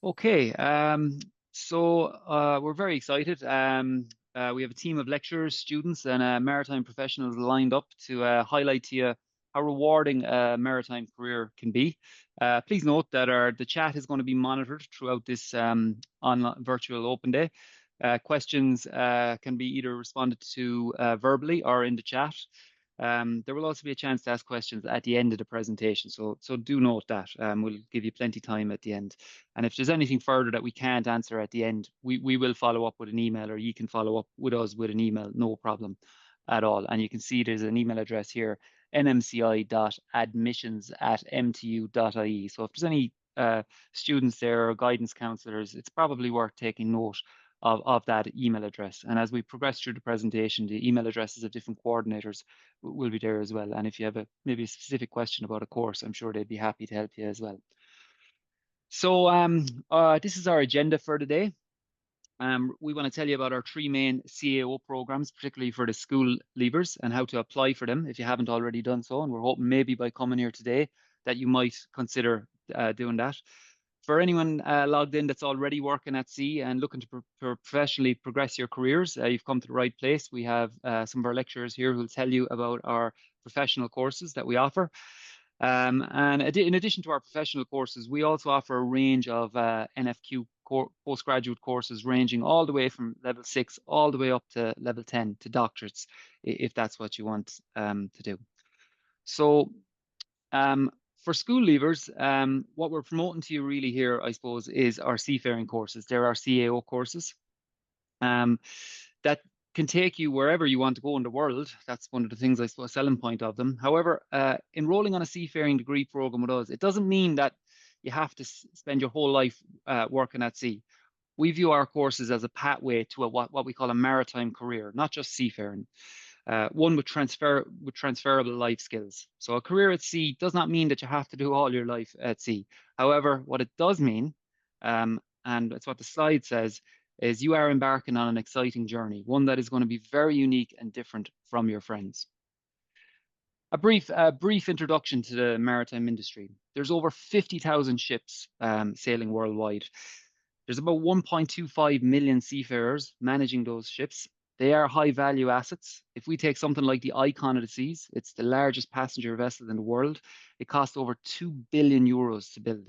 Okay, we're very excited. We have a team of lecturers, students, and maritime professionals lined up to highlight to you how rewarding a maritime career can be. Please note that the chat is going to be monitored throughout this online virtual open day. Questions can be either responded to verbally or in the chat. There will also be a chance to ask questions at the end of the presentation, so do note that. We'll give you plenty of time at the end. And if there's anything further that we can't answer at the end, we will follow up with an email, or you can follow up with us with an email, no problem at all. And you can see there's an email address here, nmci.admissions@mtu.ie. So if there's any students there or guidance counselors, it's probably worth taking note of that email address. And as we progress through the presentation, the email addresses of different coordinators will be there as well. And if you have maybe a specific question about a course, I'm sure they'd be happy to help you as well. So this is our agenda for today. We want to tell you about our three main CAO programs, particularly for the school leavers, and how to apply for them if you haven't already done so. And we're hoping maybe by coming here today that you might consider doing that. For anyone logged in that's already working at sea and looking to professionally progress your careers, you've come to the right place. We have some of our lecturers here who'll tell you about our professional courses that we offer. And in addition to our professional courses, we also offer a range of NFQ postgraduate courses ranging all the way from level 6 all the way up to level 10 to doctorates, if that's what you want to do. So for school leavers, what we're promoting to you really here, I suppose, is our seafaring courses. They're our CAO courses that can take you wherever you want to go in the world. That's one of the things, I suppose, selling point of them. However, enrolling on a seafaring degree program with us, it doesn't mean that you have to spend your whole life working at sea. We view our courses as a pathway to what we call a maritime career, not just seafaring. One with transferable life skills. So a career at sea does not mean that you have to do all your life at sea. However, what it does mean, and it's what the slide says, is you are embarking on an exciting journey, one that is going to be very unique and different from your friends. A brief introduction to the maritime industry. There's over 50,000 ships sailing worldwide. There's about 1.25 million seafarers managing those ships. They are high value assets. If we take something like the Icon of the Seas, it's the largest passenger vessel in the world. It cost over 2 billion euros to build.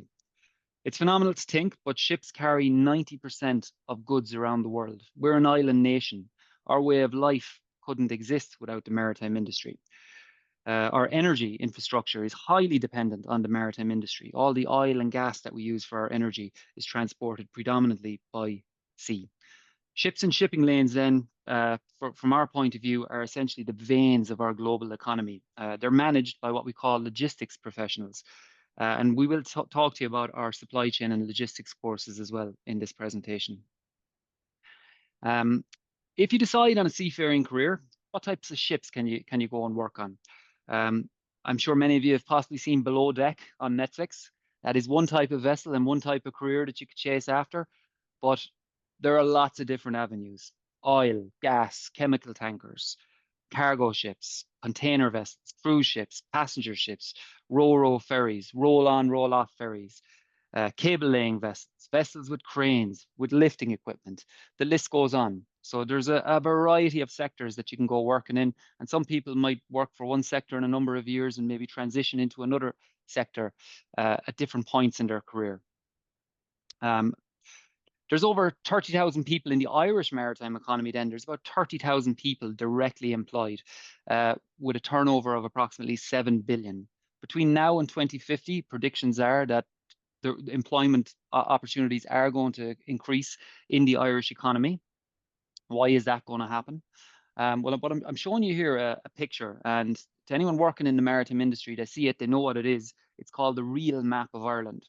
It's phenomenal to think, but ships carry 90% of goods around the world. We're an island nation. Our way of life couldn't exist without the maritime industry. Our energy infrastructure is highly dependent on the maritime industry. All the oil and gas that we use for our energy is transported predominantly by sea. Ships and shipping lanes then, from our point of view, are essentially the veins of our global economy. They're managed by what we call logistics professionals. And we will talk to you about our supply chain and logistics courses as well in this presentation. If you decide on a seafaring career, what types of ships can you go and work on? I'm sure many of you have possibly seen Below Deck on Netflix. That is one type of vessel and one type of career that you could chase after, but there are lots of different avenues: oil, gas, chemical tankers, cargo ships, container vessels, cruise ships, passenger ships, ro-ro ferries, roll-on, roll-off ferries, cable laying vessels, vessels with cranes, with lifting equipment. The list goes on. So there's a variety of sectors that you can go working in, and some people might work for one sector in a number of years and maybe transition into another sector at different points in their career. There's over 30,000 people in the Irish maritime economy then. There's about 30,000 people directly employed with a turnover of approximately 7 billion. Between now and 2050, predictions are that the employment opportunities are going to increase in the Irish economy. Why is that going to happen? Well, I'm showing you here a picture, and to anyone working in the maritime industry, they see it, they know what it is. It's called the real map of Ireland.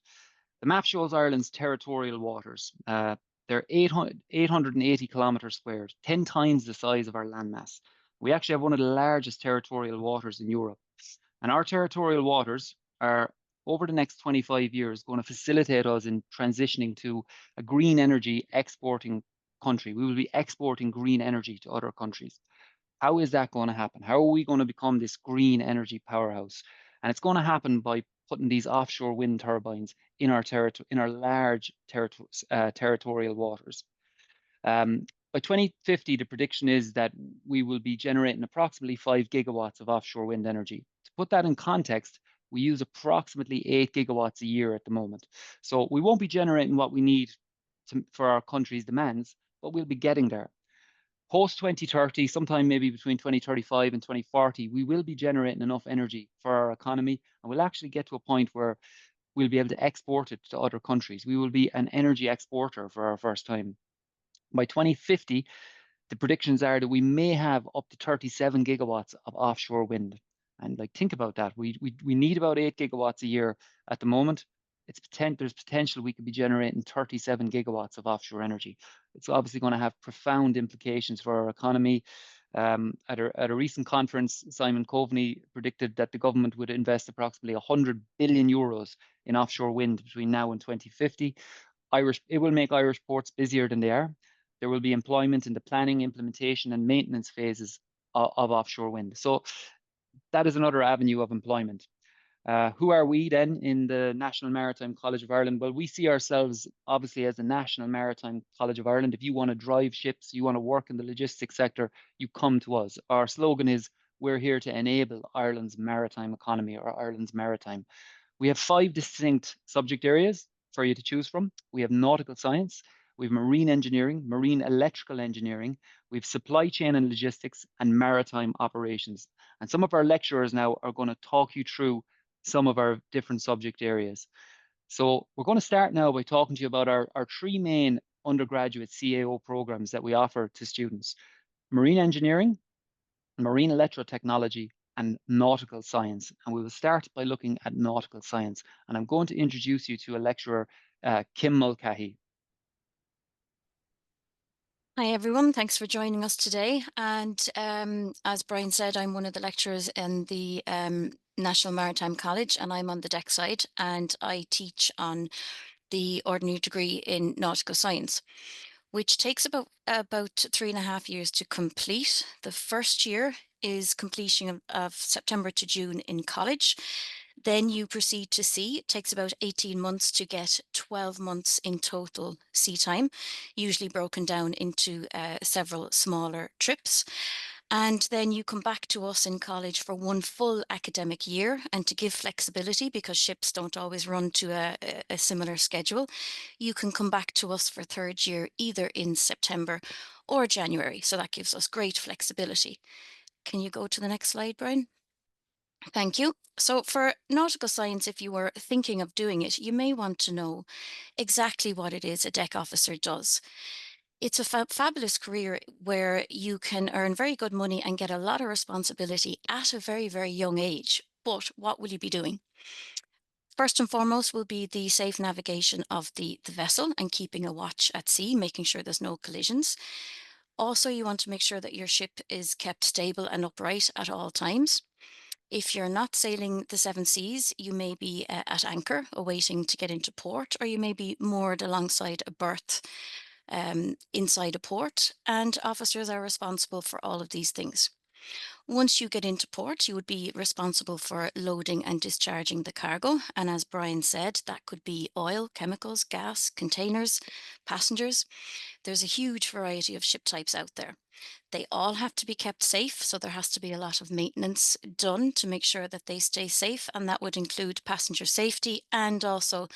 The map shows Ireland's territorial waters. They're 880 kilometers squared, 10 times the size of our landmass. We actually have one of the largest territorial waters in Europe. And our territorial waters are, over the next 25 years, going to facilitate us in transitioning to a green energy exporting country. We will be exporting green energy to other countries. How is that going to happen? How are we going to become this green energy powerhouse? And it's going to happen by putting these offshore wind turbines in our large territorial waters. By 2050, the prediction is that we will be generating approximately 5 gigawatts of offshore wind energy. To put that in context, we use approximately 8 gigawatts a year at the moment. So we won't be generating what we need for our country's demands, but we'll be getting there. Post 2030, sometime maybe between 2035 and 2040, we will be generating enough energy for our economy, and we'll actually get to a point where we'll be able to export it to other countries. We will be an energy exporter for our first time. By 2050, the predictions are that we may have up to 37 gigawatts of offshore wind. And like, think about that. We need about 8 gigawatts a year at the moment. There's potential we could be generating 37 gigawatts of offshore energy. It's obviously going to have profound implications for our economy. At a recent conference, Simon Coveney predicted that the government would invest approximately 100 billion euros in offshore wind between now and 2050. It will make Irish ports busier than they are. There will be employment in the planning, implementation, and maintenance phases of offshore wind. So that is another avenue of employment. Who are we then in the National Maritime College of Ireland? Well, we see ourselves obviously as the National Maritime College of Ireland. If you want to drive ships, you want to work in the logistics sector, you come to us. Our slogan is, we're here to enable Ireland's maritime economy, or Ireland's maritime. We have 5 distinct subject areas for you to choose from. We have nautical science, we have marine engineering, marine electrical engineering, we have supply chain and logistics, and maritime operations. And some of our lecturers now are going to talk you through some of our different subject areas. So we're going to start now by talking to you about our 3 main undergraduate CAO programs that we offer to students: marine engineering, marine electrotechnology, and nautical science. And we will start by looking at nautical science. And I'm going to introduce you to a lecturer, Kim Mulcahy. Hi everyone, thanks for joining us today. And as Brian said, I'm one of the lecturers in the National Maritime College, and I'm on the deck side, and I teach on the ordinary degree in nautical science, which takes about 3.5 years to complete. The first year is completion of September to June in college. Then you proceed to sea. It takes about 18 months to get 12 months in total sea time, usually broken down into several smaller trips. And then you come back to us in college for 1 full academic year. And to give flexibility, because ships don't always run to a similar schedule, you can come back to us for 3rd year either in September or January. So that gives us great flexibility. Can you go to the next slide, Brian? Thank you. So for nautical science, if you were thinking of doing it, you may want to know exactly what it is a deck officer does. It's a fabulous career where you can earn very good money and get a lot of responsibility at a very, very young age. But what will you be doing? First and foremost will be the safe navigation of the vessel and keeping a watch at sea, making sure there's no collisions. Also, you want to make sure that your ship is kept stable and upright at all times. If you're not sailing the 7 seas, you may be at anchor, awaiting to get into port, or you may be moored alongside a berth inside a port, and officers are responsible for all of these things. Once you get into port, you would be responsible for loading and discharging the cargo. And as Brian said, that could be oil, chemicals, gas, containers, passengers. There's a huge variety of ship types out there. They all have to be kept safe, so there has to be a lot of maintenance done to make sure that they stay safe, and that would include passenger safety and also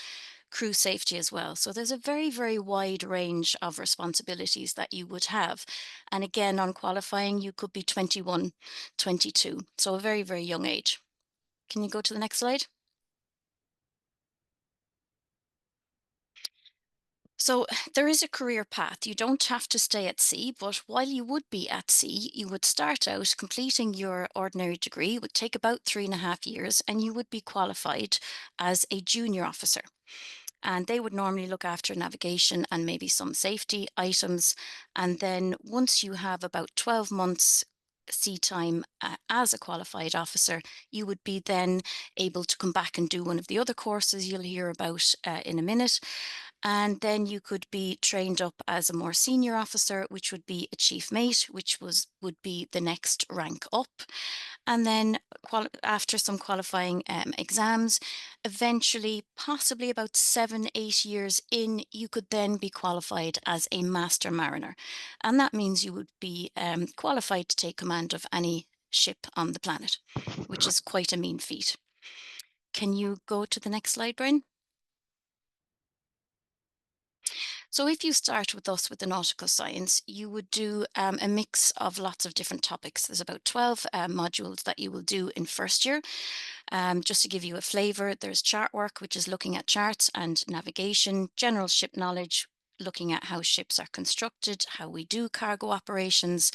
crew safety as well. So there's a very, very wide range of responsibilities that you would have. And again, on qualifying, you could be 21, 22, so a very, very young age. Can you go to the next slide? So there is a career path. You don't have to stay at sea, but while you would be at sea, you would start out completing your ordinary degree. It would take about 3.5 years, and you would be qualified as a junior officer. And they would normally look after navigation and maybe some safety items. And then once you have about 12 months sea time as a qualified officer, you would be then able to come back and do one of the other courses you'll hear about in a minute. And then you could be trained up as a more senior officer, which would be a chief mate, which would be the next rank up. And then after some qualifying exams, eventually, possibly about 7-8 years in, you could then be qualified as a master mariner. And that means you would be qualified to take command of any ship on the planet, which is quite a mean feat. Can you go to the next slide, Brian? So if you start with us with the nautical science, you would do a mix of lots of different topics. There's about 12 modules that you will do in first year. Just to give you a flavour, there's chart work, which is looking at charts and navigation, general ship knowledge, looking at how ships are constructed, how we do cargo operations,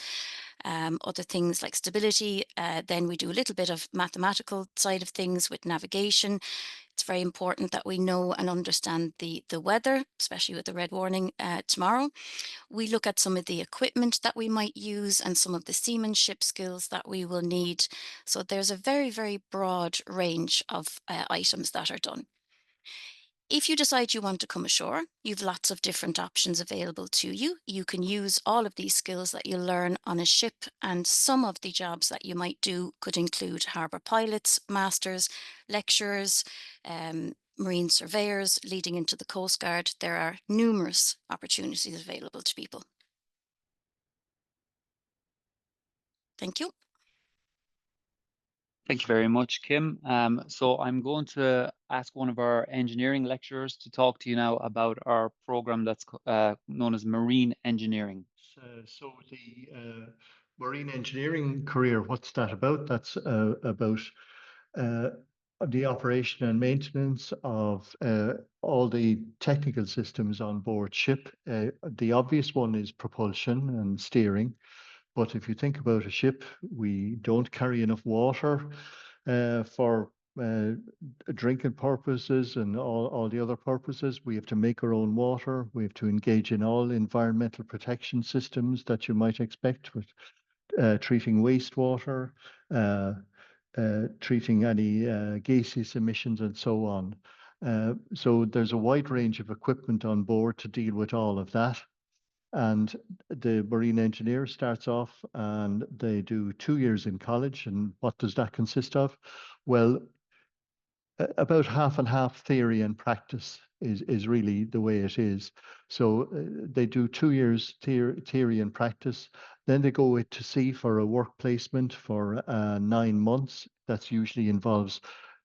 other things like stability. Then we do a little bit of mathematical side of things with navigation. It's very important that we know and understand the weather, especially with the red warning tomorrow. We look at some of the equipment that we might use and some of the seamanship skills that we will need. So there's a very, very broad range of items that are done. If you decide you want to come ashore, you've lots of different options available to you. You can use all of these skills that you learn on a ship, and some of the jobs that you might do could include harbour pilots, masters, lecturers, marine surveyors, leading into the Coast Guard. There are numerous opportunities available to people. Thank you. Thank you very much, Kim. So I'm going to ask one of our engineering lecturers to talk to you now about our program that's known as Marine Engineering. So the marine engineering career, what's that about? That's about the operation and maintenance of all the technical systems on board ship. The obvious one is propulsion and steering. But if you think about a ship, we don't carry enough water for drinking purposes and all the other purposes. We have to make our own water. We have to engage in all environmental protection systems that you might expect with treating wastewater, treating any gaseous emissions and so on. So there's a wide range of equipment on board to deal with all of that. And the marine engineer starts off and they do 2 years in college. And what does that consist of? Well, about half and half theory and practice is really the way it is. So they do 2 years theory and practice. Then they go to sea for a work placement for 9 months. That usually involves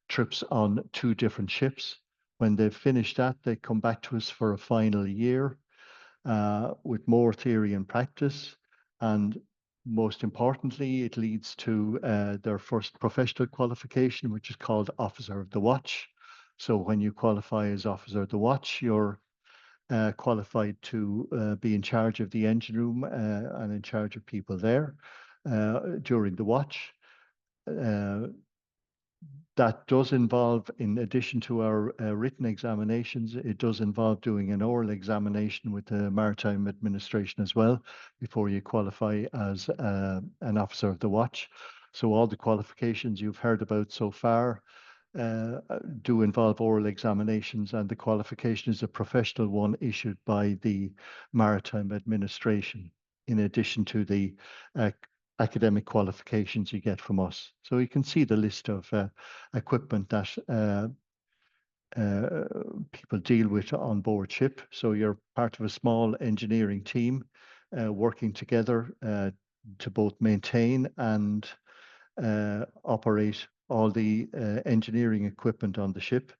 trips on 2 different ships. When they've finished that, they come back to us for a final year. With more theory and practice, and most importantly, it leads to their first professional qualification, which is called Officer of the Watch. So when you qualify as Officer of the Watch, you're qualified to be in charge of the engine room and in charge of people there during the watch. That does involve, in addition to our written examinations, it does involve doing an oral examination with the Maritime Administration as well before you qualify as an officer of the watch. So all the qualifications you've heard about so far do involve oral examinations, and the qualification is a professional one issued by the Maritime Administration, in addition to the academic qualifications you get from us. So you can see the list of equipment that people deal with on board ship. So you're part of a small engineering team working together to both maintain and operate all the engineering equipment on the ship.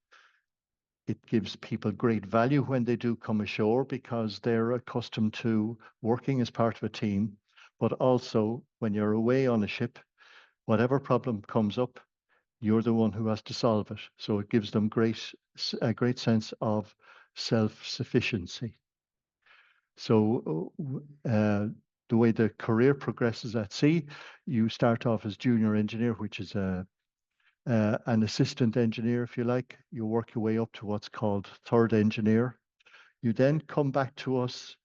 It gives people great value when they do come ashore because they're accustomed to working as part of a team. But also, when you're away on a ship, whatever problem comes up, you're the one who has to solve it. So it gives them a great sense of self-sufficiency. So the way the career progresses at sea, you start off as junior engineer, which is an assistant engineer, if you like. You work your way up to what's called third engineer. You then come back to us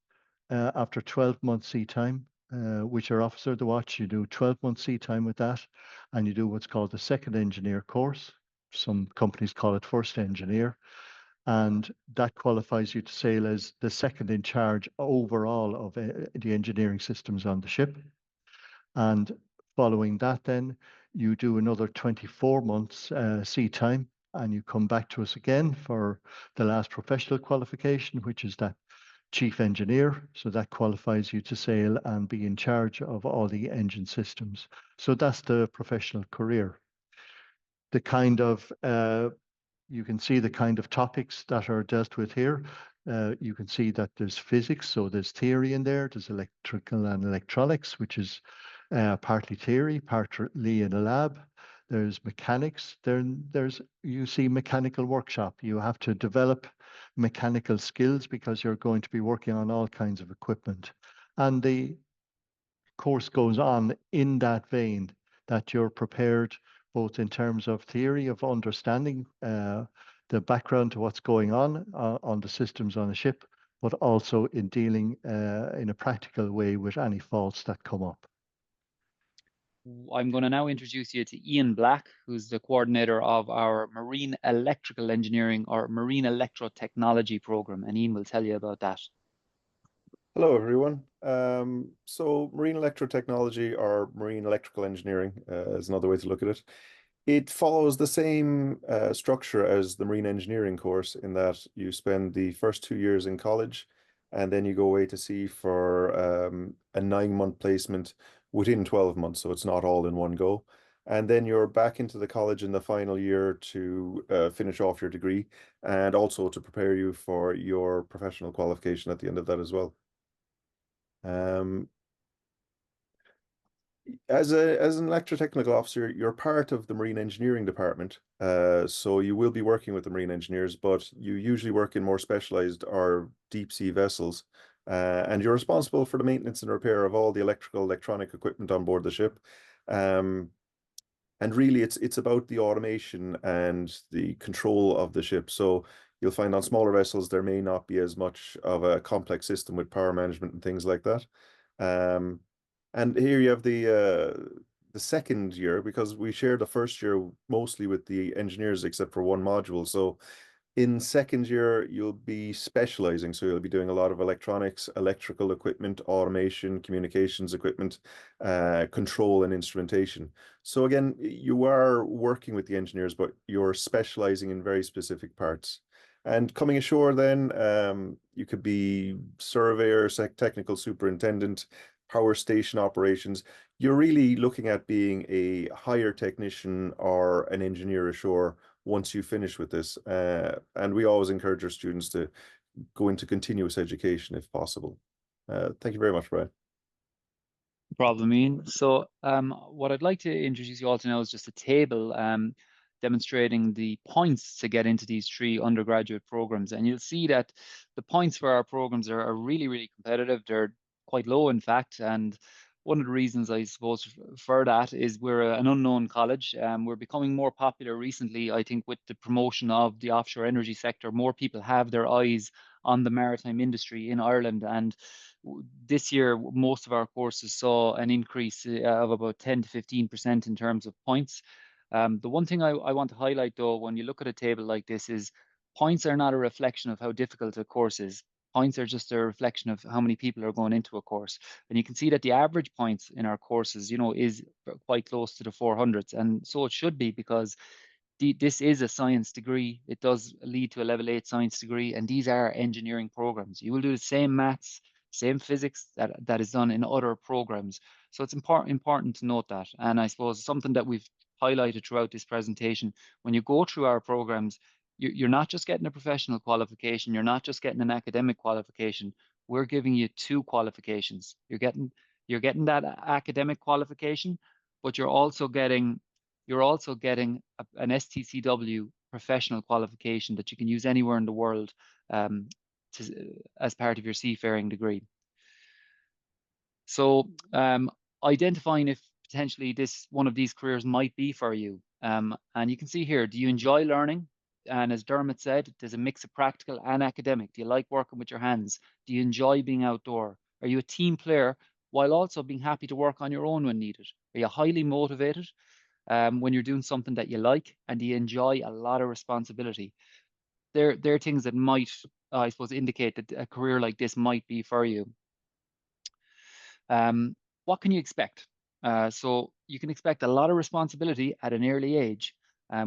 after 12 months sea time, which are Officer of the Watch. You do 12 months sea time with that, and you do what's called the second engineer course. Some companies call it first engineer, and that qualifies you to sail as the second in charge overall of the engineering systems on the ship. And following that, then you do another 24 months sea time, and you come back to us again for the last professional qualification, which is that chief engineer. So that qualifies you to sail and be in charge of all the engine systems. So that's the professional career. The kind of, you can see the kind of topics that are dealt with here. You can see that there's physics, so there's theory in there. There's electrical and electronics, which is partly theory, partly in a lab. There's mechanics. There's you see mechanical workshop. You have to develop mechanical skills because you're going to be working on all kinds of equipment. And the course goes on in that vein, that you're prepared both in terms of theory of understanding the background to what's going on the systems on a ship, but also in dealing in a practical way with any faults that come up. I'm going to now introduce you to Ian Black, who's the coordinator of our Marine Electrical Engineering or Marine Electrotechnology program, and Ian will tell you about that. Hello, everyone. So Marine Electrotechnology or Marine Electrical Engineering is another way to look at it. It follows the same structure as the Marine Engineering course in that you spend the first 2 years in college and then you go away to sea for a 9-month placement within 12 months. So it's not all in one go. And then you're back into the college in the final year to finish off your degree and also to prepare you for your professional qualification at the end of that as well. As an electrotechnical officer, you're part of the marine engineering department. So you will be working with the marine engineers, but you usually work in more specialized or deep sea vessels. And you're responsible for the maintenance and repair of all the electronic equipment on board the ship. And really it's about the automation and the control of the ship. So you'll find on smaller vessels, there may not be as much of a complex system with power management and things like that. And here you have the second year, because we share the first year mostly with the engineers, except for one module. So in second year, you'll be specializing. So you'll be doing a lot of electronics, electrical equipment, automation, communications equipment, control and instrumentation. So again, you are working with the engineers, but you're specializing in very specific parts. And coming ashore then, you could be surveyor, technical superintendent, power station operations. You're really looking at being a higher technician or an engineer ashore once you finish with this. And we always encourage our students to go into continuous education if possible. Thank you very much, Brian. No problem, Ian. So what I'd like to introduce you all to now is just a table demonstrating the points to get into these 3 undergraduate programs. And you'll see that the points for our programs are really, really competitive. They're quite low, in fact. And one of the reasons, I suppose, for that is we're an unknown college. We're becoming more popular recently, I think, with the promotion of the offshore energy sector. More people have their eyes on the maritime industry in Ireland. And this year, most of our courses saw an increase of about 10 to 15% in terms of points. The one thing I want to highlight, though, when you look at a table like this is points are not a reflection of how difficult a course is. Points are just a reflection of how many people are going into a course. And you can see that the average points in our courses, is quite close to the 400s. And so it should be, because this is a science degree. It does lead to a level 8 science degree, and these are engineering programs. You will do the same maths, same physics that is done in other programs. So it's important to note that. And I suppose something that we've highlighted throughout this presentation, when you go through our programs, you're not just getting a professional qualification, you're not just getting an academic qualification. We're giving you 2 qualifications. You're getting that academic qualification, but you're also getting an STCW professional qualification that you can use anywhere in the world as part of your seafaring degree. So identifying if potentially one of these careers might be for you. And you can see here, do you enjoy learning? And as Dermot said, there's a mix of practical and academic. Do you like working with your hands? Do you enjoy being outdoor? Are you a team player while also being happy to work on your own when needed? Are you highly motivated when you're doing something that you like? And do you enjoy a lot of responsibility? There are things that might, I suppose, indicate that a career like this might be for you. What can you expect? So you can expect a lot of responsibility at an early age.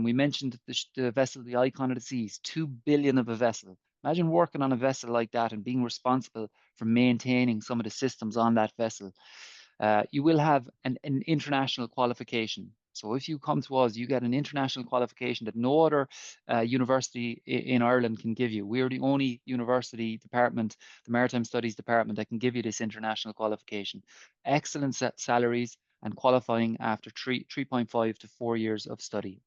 We mentioned that the vessel, the icon of the seas, 2 billion of a vessel. Imagine working on a vessel like that and being responsible for maintaining some of the systems on that vessel. You will have an international qualification. So if you come to us, you get an international qualification that no other university in Ireland can give you. We're the only university department, the Maritime Studies department, that can give you this international qualification. Excellent salaries and qualifying after 3.5 to 4 years of study.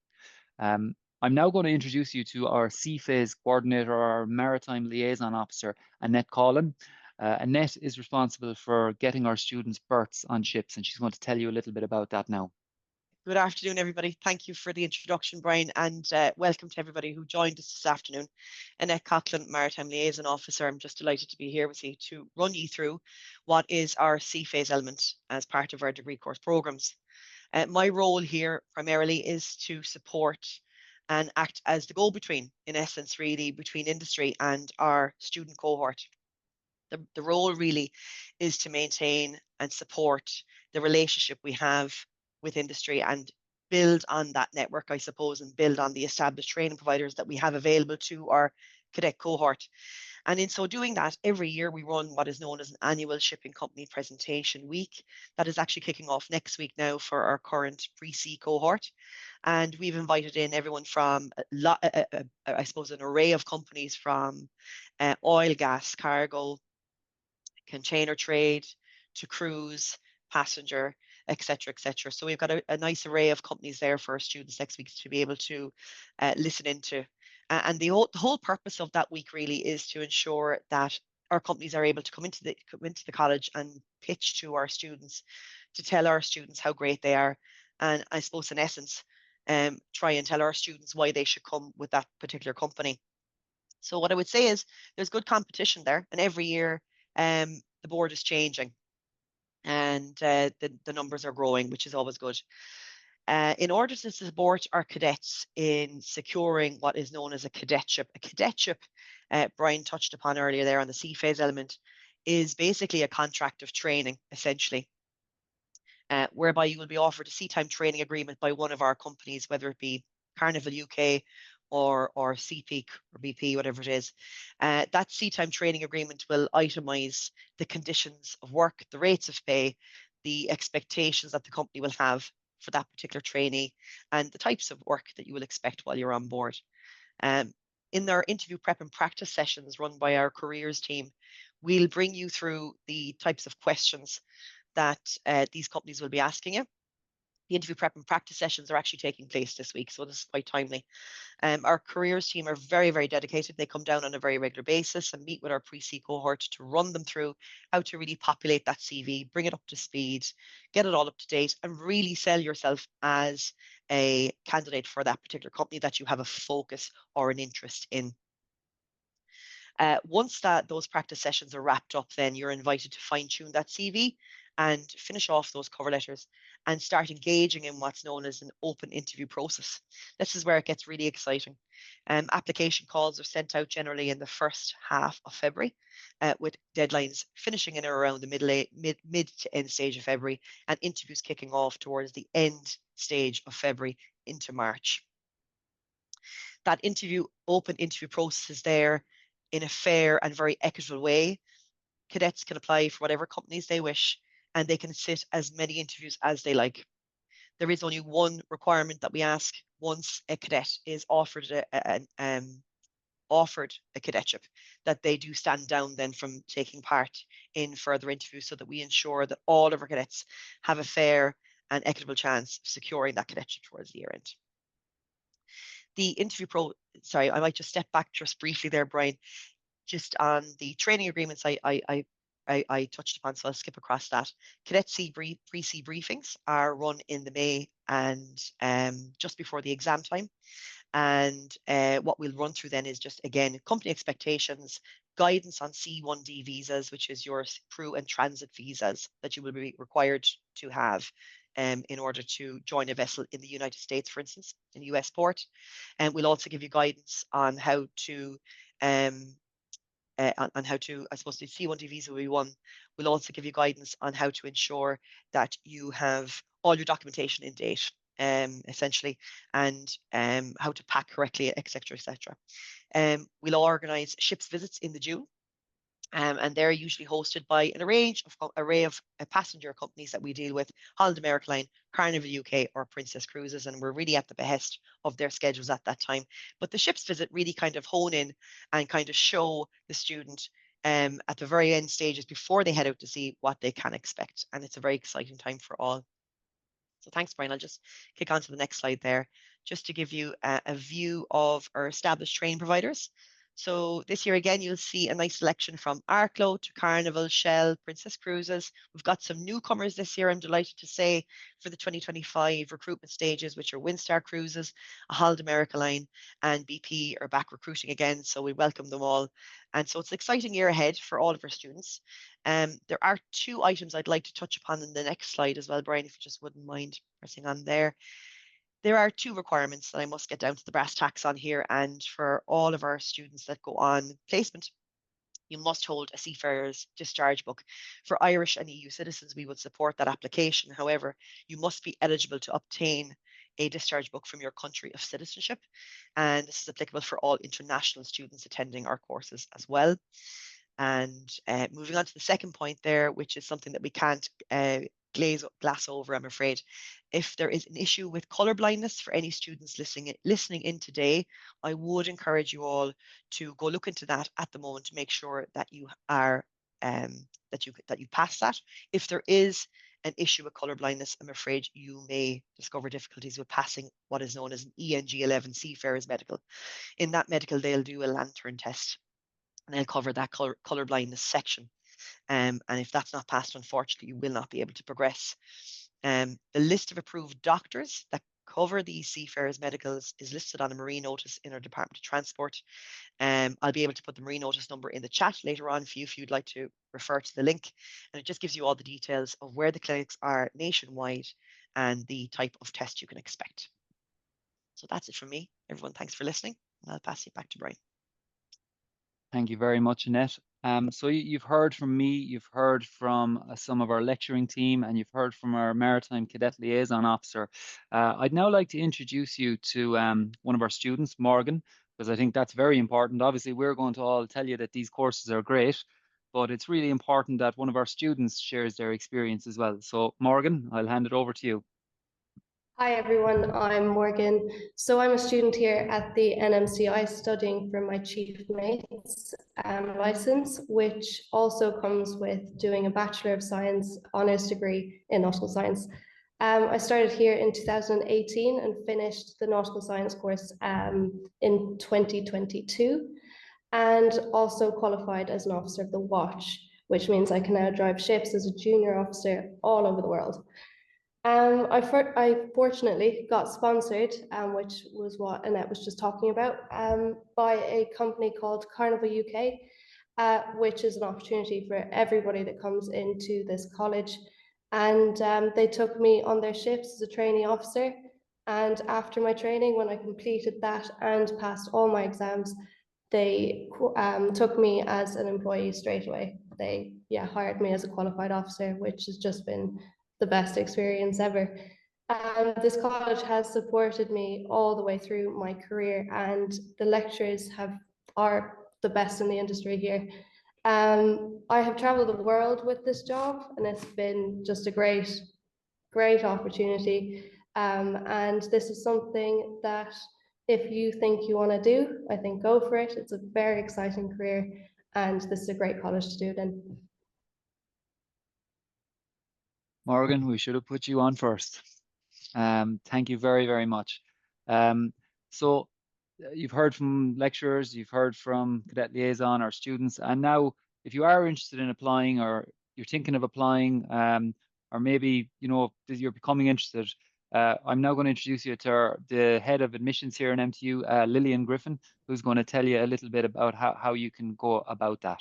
I'm now going to introduce you to our Seaphase coordinator, our Maritime Liaison Officer, Annette Collin. Annette is responsible for getting our students berths on ships, and she's going to tell you a little bit about that now. Good afternoon, everybody. Thank you for the introduction, Brian, and welcome to everybody who joined us this afternoon. Annette Coughlin, Maritime Liaison Officer. I'm just delighted to be here with you to run you through what is our Seaphase Element as part of our degree course programmes. My role here primarily is to support and act as the go-between, in essence, really, between industry and our student cohort. The role really is to maintain and support the relationship we have with industry and build on that network, I suppose, and build on the established training providers that we have available to our cadet cohort. And in so doing that, every year we run what is known as an annual shipping company presentation week. That is actually kicking off next week now for our current pre-C cohort. And we've invited in everyone from, I suppose, an array of companies from oil, gas, cargo, container trade, to cruise, passenger, etc., etc. So we've got a nice array of companies there for our students next week to be able to listen into. And the whole purpose of that week really is to ensure that our companies are able to come into the college and pitch to our students, to tell our students how great they are, and I suppose in essence, try and tell our students why they should come with that particular company. So what I would say is there's good competition there, and every year the board is changing, and the numbers are growing, which is always good. In order to support our cadets in securing what is known as a cadetship, Brian touched upon earlier there on the Seaphase Element, is basically a contract of training, essentially, whereby you will be offered a sea-time training agreement by one of our companies, whether it be Carnival UK or CPEAK or BP, whatever it is. That sea-time training agreement will itemize the conditions of work, the rates of pay, the expectations that the company will have for that particular trainee, and the types of work that you will expect while you're on board. In our interview prep and practice sessions run by our careers team, we'll bring you through the types of questions that these companies will be asking you. The interview prep and practice sessions are actually taking place this week, so this is quite timely. Our careers team are very, very dedicated. They come down on a very regular basis and meet with our pre-C cohort to run them through how to really populate that CV, bring it up to speed, get it all up to date, and really sell yourself as a candidate for that particular company that you have a focus or an interest in. Once those practice sessions are wrapped up, then you're invited to fine-tune that CV and finish off those cover letters and start engaging in what's known as an open interview process. This is where it gets really exciting. Application calls are sent out generally in the first half of February, with deadlines finishing in or around the mid to end stage of February, and interviews kicking off towards the end stage of February into March. That open interview process is there in a fair and very equitable way. Cadets can apply for whatever companies they wish, and they can sit as many interviews as they like. There is only one requirement that we ask once a cadet is offered a cadetship, that they do stand down then from taking part in further interviews, so that we ensure that all of our cadets have a fair and equitable chance of securing that cadetship towards the year end. The interview I might just step back just briefly there, Brian, just on the training agreements I touched upon, so I'll skip across that. Cadet pre-C briefings are run in the May and just before the exam time. And what we'll run through then is just, again, company expectations, guidance on C1D visas, which is your crew and transit visas that you will be required to have in order to join a vessel in the United States, for instance, in US port. And we'll also give you guidance on how to on how to, I suppose the C1D visa will be one. We'll also give you guidance on how to ensure that you have all your documentation in date, essentially, and how to pack correctly, etc., etc. We'll organise ships visits in the June. And they're usually hosted by an array of passenger companies that we deal with: Holland America Line, Carnival UK, or Princess Cruises, and we're really at the behest of their schedules at that time. But the ships visit really kind of hone in and kind of show the student at the very end stages before they head out to sea what they can expect, and it's a very exciting time for all. So thanks, Brian. I'll just kick on to the next slide there, just to give you a view of our established training providers. So this year, again, you'll see a nice selection from Arklow to Carnival, Shell, Princess Cruises. We've got some newcomers this year, I'm delighted to say, for the 2025 recruitment stages, which are Windstar Cruises, Holland America Line, and BP are back recruiting again. So we welcome them all. And so it's an exciting year ahead for all of our students. There are two items I'd like to touch upon in the next slide as well, Brian, if you just wouldn't mind pressing on there. There are two requirements that I must get down to the brass tacks on here, and for all of our students that go on placement, you must hold a Seafarers discharge book. For Irish and EU citizens, we would support that application. However, you must be eligible to obtain a discharge book from your country of citizenship, and this is applicable for all international students attending our courses as well. And moving on to the second point there, which is something that we can't glass over, I'm afraid. If there is an issue with colour blindness for any students listening in today, I would encourage you all to go look into that at the moment to make sure that you are that you pass that. If there is an issue with colour blindness, I'm afraid you may discover difficulties with passing what is known as an ENG 11 Seafarers medical. In that medical, they'll do a lantern test, and they'll cover that colour blindness section. And if that's not passed, unfortunately, you will not be able to progress. The list of approved doctors that cover these Seafarers medicals is listed on a marine notice in our Department of Transport. I'll be able to put the marine notice number in the chat later on for you if you'd like to refer to the link. And it just gives you all the details of where the clinics are nationwide and the type of test you can expect. So that's it from me. Everyone, thanks for listening. I'll pass it back to Brian. Thank you very much, Annette. So you've heard from me, you've heard from some of our lecturing team, and you've heard from our Maritime Cadet Liaison Officer. I'd now like to introduce you to one of our students, Morgan, because I think that's very important. Obviously, we're going to all tell you that these courses are great, but it's really important that one of our students shares their experience as well. So Morgan, I'll hand it over to you. Hi everyone, I'm Morgan. So I'm a student here at the NMCI studying for my chief mate's license, which also comes with doing a Bachelor of Science honours degree in nautical science. I started here in 2018 and finished the nautical science course in 2022, and also qualified as an officer of the watch, which means I can now drive ships as a junior officer all over the world. I fortunately got sponsored, which was what Annette was just talking about, by a company called Carnival UK, which is an opportunity for everybody that comes into this college. And they took me on their ships as a trainee officer. And after my training, when I completed that and passed all my exams, they took me as an employee straight away. They hired me as a qualified officer, which has just been the best experience ever. This college has supported me all the way through my career, and the lecturers are the best in the industry here. I have traveled the world with this job, and it's been just a great opportunity. And this is something that if you think you want to do, I think go for it. It's a very exciting career, and this is a great college to do it in. Morgan, we should have put you on first. Thank you very, very much. So you've heard from lecturers, you've heard from Cadet Liaison, our students, and now if you are interested in applying, or you're thinking of applying, or maybe you're becoming interested, I'm now going to introduce you to the head of admissions here in MTU, Lillian Griffin, who's going to tell you a little bit about how you can go about that.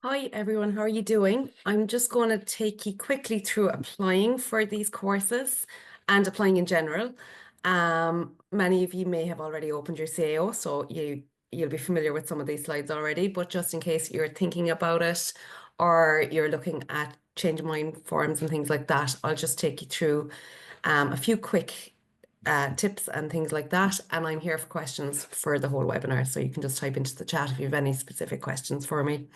Hi everyone, how are you doing? I'm just going to take you quickly through applying for these courses and applying in general. Many of you may have already opened your CAO, so you you'll be familiar with some of these slides already, but just in case you're thinking about it or you're looking at change of mind forms and things like that, I'll just take you through a few quick tips and things like that. And I'm here for questions for the whole webinar, so you can just type into the chat if you have any specific questions for me.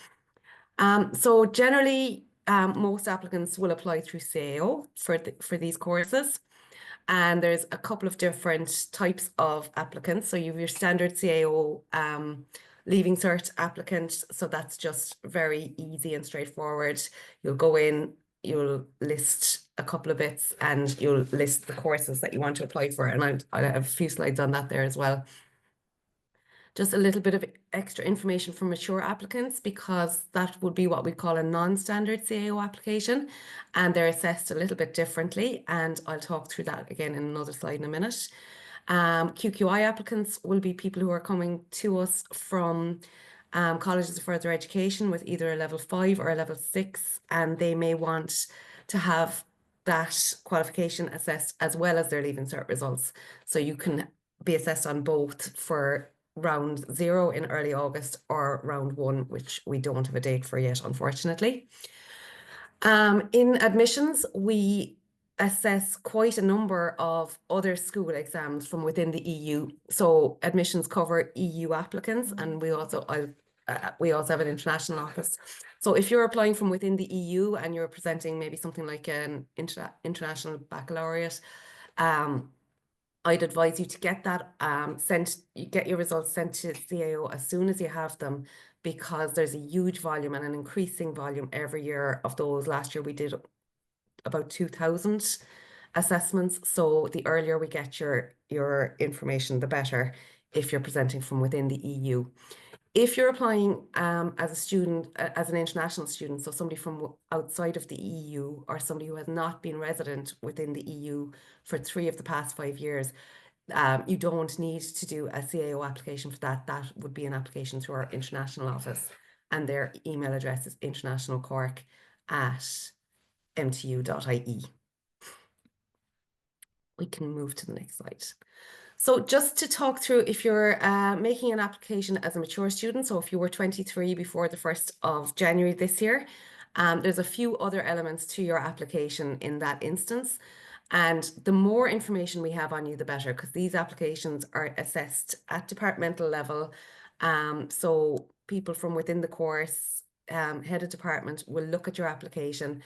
So generally, most applicants will apply through CAO for these courses. And there's a couple of different types of applicants. So you have your standard CAO Leaving Cert applicant. So that's just very easy and straightforward. You'll go in, you'll list a couple of bits and you'll list the courses that you want to apply for. And I have a few slides on that there as well. Just a little bit of extra information for mature applicants, because that would be what we call a non-standard CAO application, and they're assessed a little bit differently, and I'll talk through that again in another slide in a minute. QQI applicants will be people who are coming to us from colleges of further education with either a level 5 or a level 6, and they may want to have that qualification assessed as well as their Leaving Cert results. So you can be assessed on both for round 0 in early August or round 1, which we don't have a date for yet, unfortunately. In admissions, we assess quite a number of other school exams from within the EU. So admissions cover EU applicants, and we also have an international office. So if you're applying from within the EU and you're presenting maybe something like an international baccalaureate, I'd advise you to get that get your results sent to CAO as soon as you have them, because there's a huge volume and an increasing volume every year of those. Last year we did about 2,000 assessments. So the earlier we get your information, the better if you're presenting from within the EU. If you're applying as a student, as an international student, so somebody from outside of the EU or somebody who has not been resident within the EU for 3 of the past 5 years, you don't need to do a CAO application for that. That would be an application through our international office, and their email address is internationalcork@mtu.ie. We can move to the next slide. So just to talk through, if you're making an application as a mature student, so if you were 23 before the 1st of January this year, there's a few other elements to your application in that instance. And the more information we have on you, the better, because these applications are assessed at departmental level. So people from within the course, head of department, will look at your application.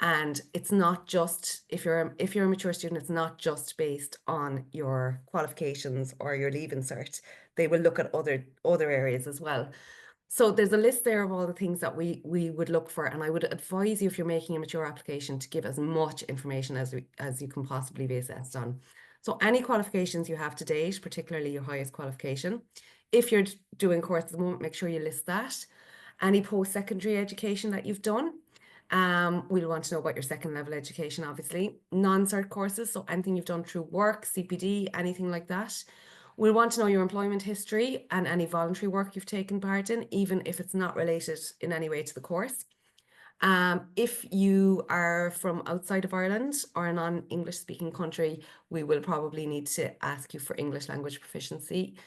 And it's not just, if you're a mature student, it's not just based on your qualifications or your Leaving Cert. They will look at other areas as well. So there's a list there of all the things that we would look for, and I would advise you, if you're making a mature application, to give as much information as you can possibly be assessed on. So any qualifications you have to date, particularly your highest qualification. If you're doing course at the moment, make sure you list that. Any post-secondary education that you've done. We'll want to know about your second level education, obviously. Non-cert courses, so anything you've done through work, CPD, anything like that. We'll want to know your employment history and any voluntary work you've taken part in, even if it's not related in any way to the course. If you are from outside of Ireland or a non-English speaking country, we will probably need to ask you for English language proficiency.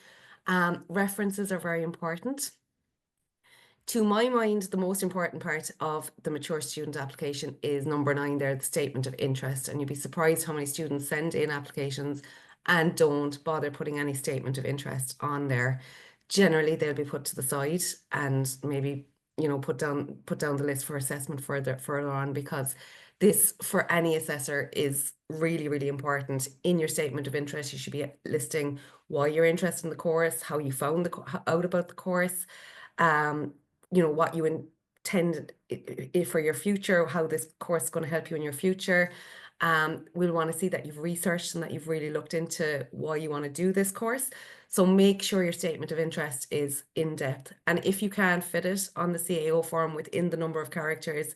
References are very important. To my mind, the most important part of the mature student application is number 9 there, the statement of interest. And you'd be surprised how many students send in applications and don't bother putting any statement of interest on there. Generally, they'll be put to the side and maybe, you know, put down the list for assessment further on, because this, for any assessor, is really, really important. In your statement of interest, you should be listing why you're interested in the course, how you found out about the course, you know, what you intend for your future, how this course is going to help you in your future. We'll want to see that you've researched and that you've really looked into why you want to do this course. So make sure your statement of interest is in depth. And if you can't fit it on the CAO form within the number of characters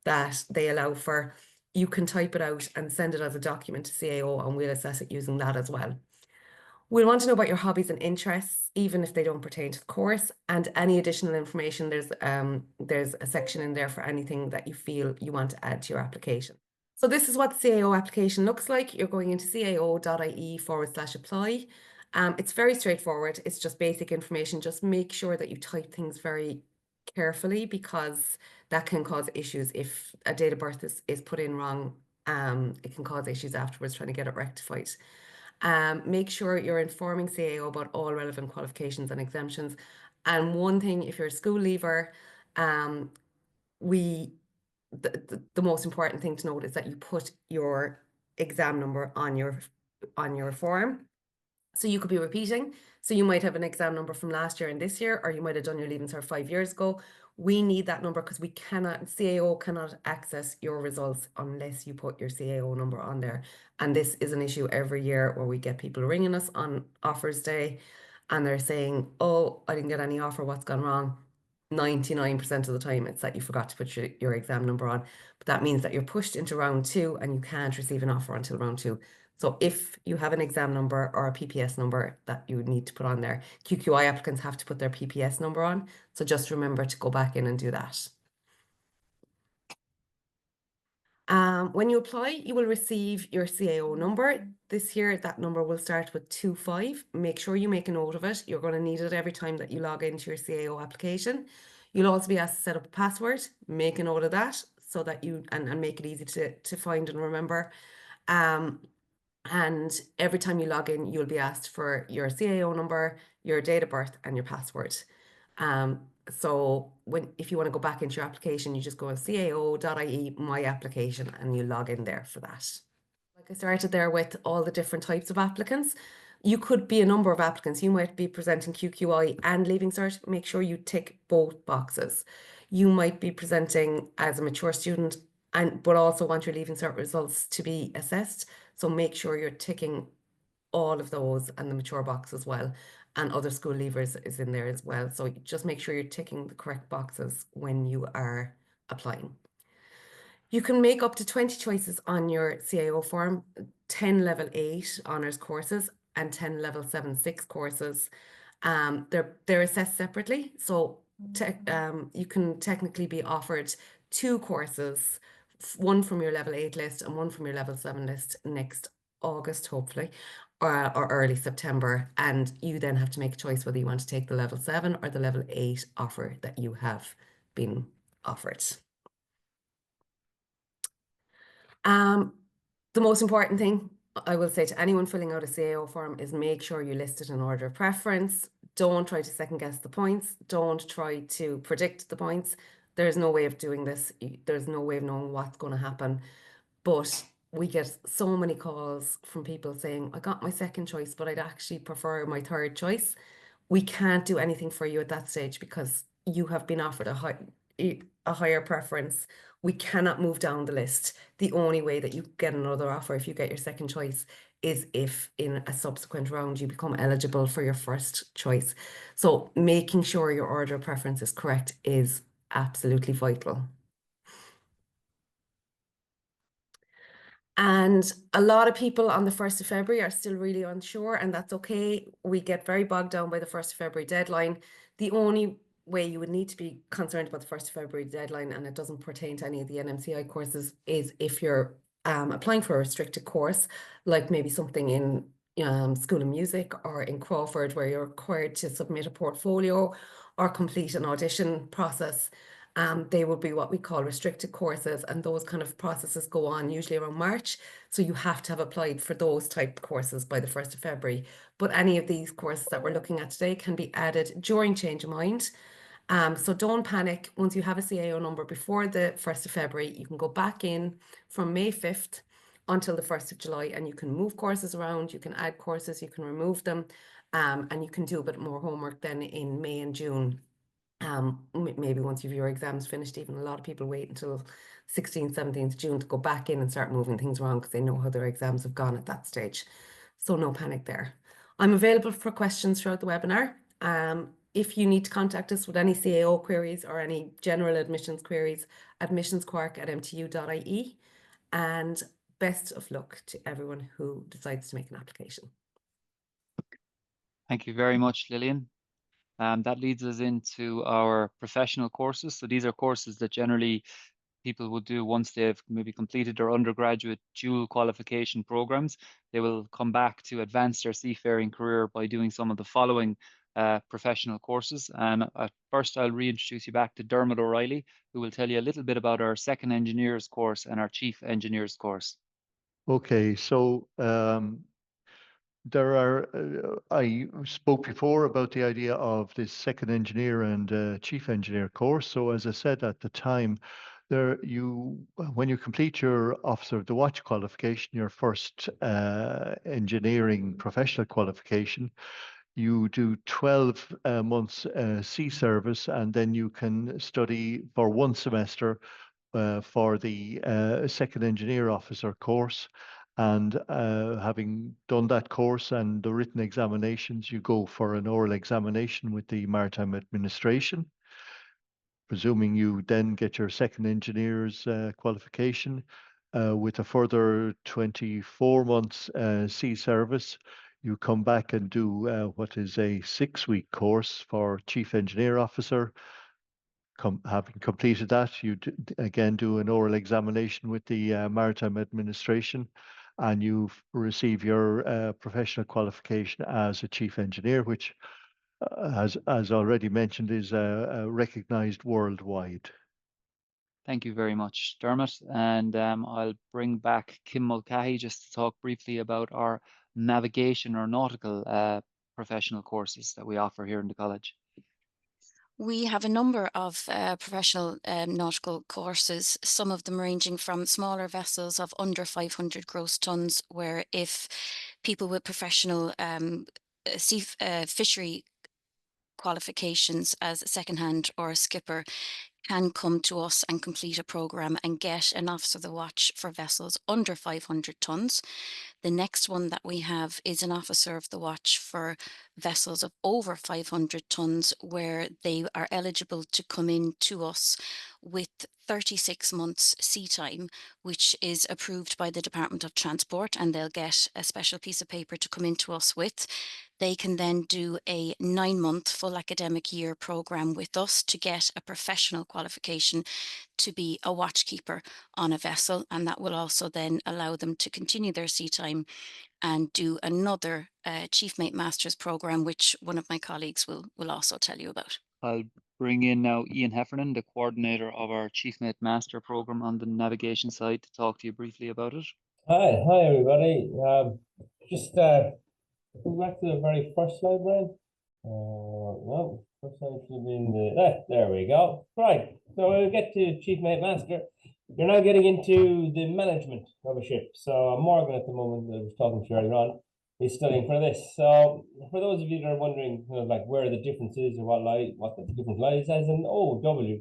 that they allow for, you can type it out and send it as a document to CAO, and we'll assess it using that as well. We'll want to know about your hobbies and interests, even if they don't pertain to the course, and any additional information. There's a section in there for anything that you feel you want to add to your application. So this is what the CAO application looks like. You're going into cao.ie/apply, It's very straightforward. It's just basic information. Just make sure that you type things very carefully, because that can cause issues. If a date of birth is put in wrong, it can cause issues afterwards trying to get it rectified. Make sure you're informing CAO about all relevant qualifications and exemptions. And one thing, if you're a school leaver, the most important thing to note is that you put your exam number on your form. So you could be repeating. So you might have an exam number from last year and this year, or you might have done your Leaving Cert 5 years ago. We need that number because CAO cannot access your results unless you put your CAO number on there. And this is an issue every year where we get people ringing us on offers day and they're saying, oh, I didn't get any offer, what's gone wrong? 99% of the time it's that you forgot to put your exam number on. But that means that you're pushed into round 2 and you can't receive an offer until round 2. So if you have an exam number or a PPS number that you need to put on there, QQI applicants have to put their PPS number on. So just remember to go back in and do that. When you apply, you will receive your CAO number. This year, that number will start with 25. Make sure you make a note of it. You're going to need it every time that you log into your CAO application. You'll also be asked to set up a password. Make a note of that so that and make it easy to find and remember. And every time you log in, you'll be asked for your CAO number, your date of birth, and your password. So if you want to go back into your application, you just go to cao.ie my application and you log in there for that. Like I started there with all the different types of applicants. You could be a number of applicants. You might be presenting QQI and Leaving Cert. Make sure you tick both boxes. You might be presenting as a mature student but also want your Leaving Cert results to be assessed. So make sure you're ticking all of those and the mature box as well. And other school leavers is in there as well. So just make sure you're ticking the correct boxes when you are applying. You can make up to 20 choices on your CAO form, 10 level 8 honours courses and 10 level 7/6 courses. They're assessed separately. So you can technically be offered 2 courses, one from your level 8 list and one from your level 7 list next August, hopefully, or early September. And you then have to make a choice whether you want to take the level 7 or the level 8 offer that you have been offered. The most important thing I will say to anyone filling out a CAO form is make sure you list it in order of preference. Don't try to second guess the points. Don't try to predict the points. There's no way of doing this. There's no way of knowing what's going to happen. But we get so many calls from people saying, I got my second choice, but I'd actually prefer my third choice. We can't do anything for you at that stage because you have been offered a higher preference. We cannot move down the list. The only way that you get another offer if you get your second choice is if in a subsequent round you become eligible for your first choice. So making sure your order of preference is correct is absolutely vital. And a lot of people on the 1st of February are still really unsure, and that's okay. We get very bogged down by the 1st of February deadline. The only way you would need to be concerned about the 1st of February deadline, and it doesn't pertain to any of the NMCI courses, is if you're applying for a restricted course, like maybe something in School of Music or in Crawford, where you're required to submit a portfolio or complete an audition process. They would be what we call restricted courses, and those kind of processes go on usually around March. So you have to have applied for those type of courses by the 1st of February. But any of these courses that we're looking at today can be added during change of mind. So don't panic. Once you have a CAO number before the 1st of February, you can go back in from May 5th until the 1st of July, and you can move courses around, you can add courses, you can remove them, and you can do a bit more homework then in May and June. Maybe once you've your exams finished. Even a lot of people wait until 16th, 17th June to go back in and start moving things around because they know how their exams have gone at that stage. So no panic there. I'm available for questions throughout the webinar. If you need to contact us with any CAO queries or any general admissions queries, admissionsquark@mtu.ie. And best of luck to everyone who decides to make an application. Thank you very much, Lillian. That leads us into our professional courses. So these are courses that generally people would do once they've maybe completed their undergraduate dual qualification programs. They will come back to advance their seafaring career by doing some of the following professional courses. And at first, I'll reintroduce you back to Dermot O'Reilly, who will tell you a little bit about our second engineers course and our chief engineers course. Okay, so there are, I spoke before about the idea of this second engineer and chief engineer course. So as I said at the time, when you complete your officer of the watch qualification, your first engineering professional qualification, you do 12 months sea service, and then you can study for 1 semester for the second engineer officer course. And having done that course and the written examinations, you go for an oral examination with the Maritime Administration. Presuming you then get your second engineer's qualification with a further 24 months sea service, you come back and do what is a 6-week course for chief engineer officer. Having completed that, you again do an oral examination with the Maritime Administration, and you receive your professional qualification as a chief engineer, which, as already mentioned, is recognised worldwide. Thank you very much, Dermot. And I'll bring back Kim Mulcahy just to talk briefly about our navigation or nautical professional courses that we offer here in the college. We have a number of professional nautical courses, some of them ranging from smaller vessels of under 500 gross tons, where if people with professional fishery qualifications as a second-hand or a skipper can come to us and complete a programme and get an officer of the watch for vessels under 500 tonnes. The next one that we have is an officer of the watch for vessels of over 500 tonnes, where they are eligible to come in to us with 36 months sea time, which is approved by the Department of Transport, and they'll get a special piece of paper to come into us with. They can then do a 9-month full academic year programme with us to get a professional qualification to be a watchkeeper on a vessel, and that will also then allow them to continue their sea time and do another Chief Mate Masters programme, which one of my colleagues will also tell you about. I'll bring in now Ian Heffernan, the coordinator of our Chief Mate Master programme on the navigation side, to talk to you briefly about it. Hi everybody. Just go back to the very first slide, Brian. No, first slide should be in the. There we go. Right. So we'll get to Chief Mate Master. You're now getting into the management of a ship. So Morgan at the moment, I was talking to earlier on, is studying for this. So for those of you that are wondering, like where the difference is or what the difference lies, as an OW,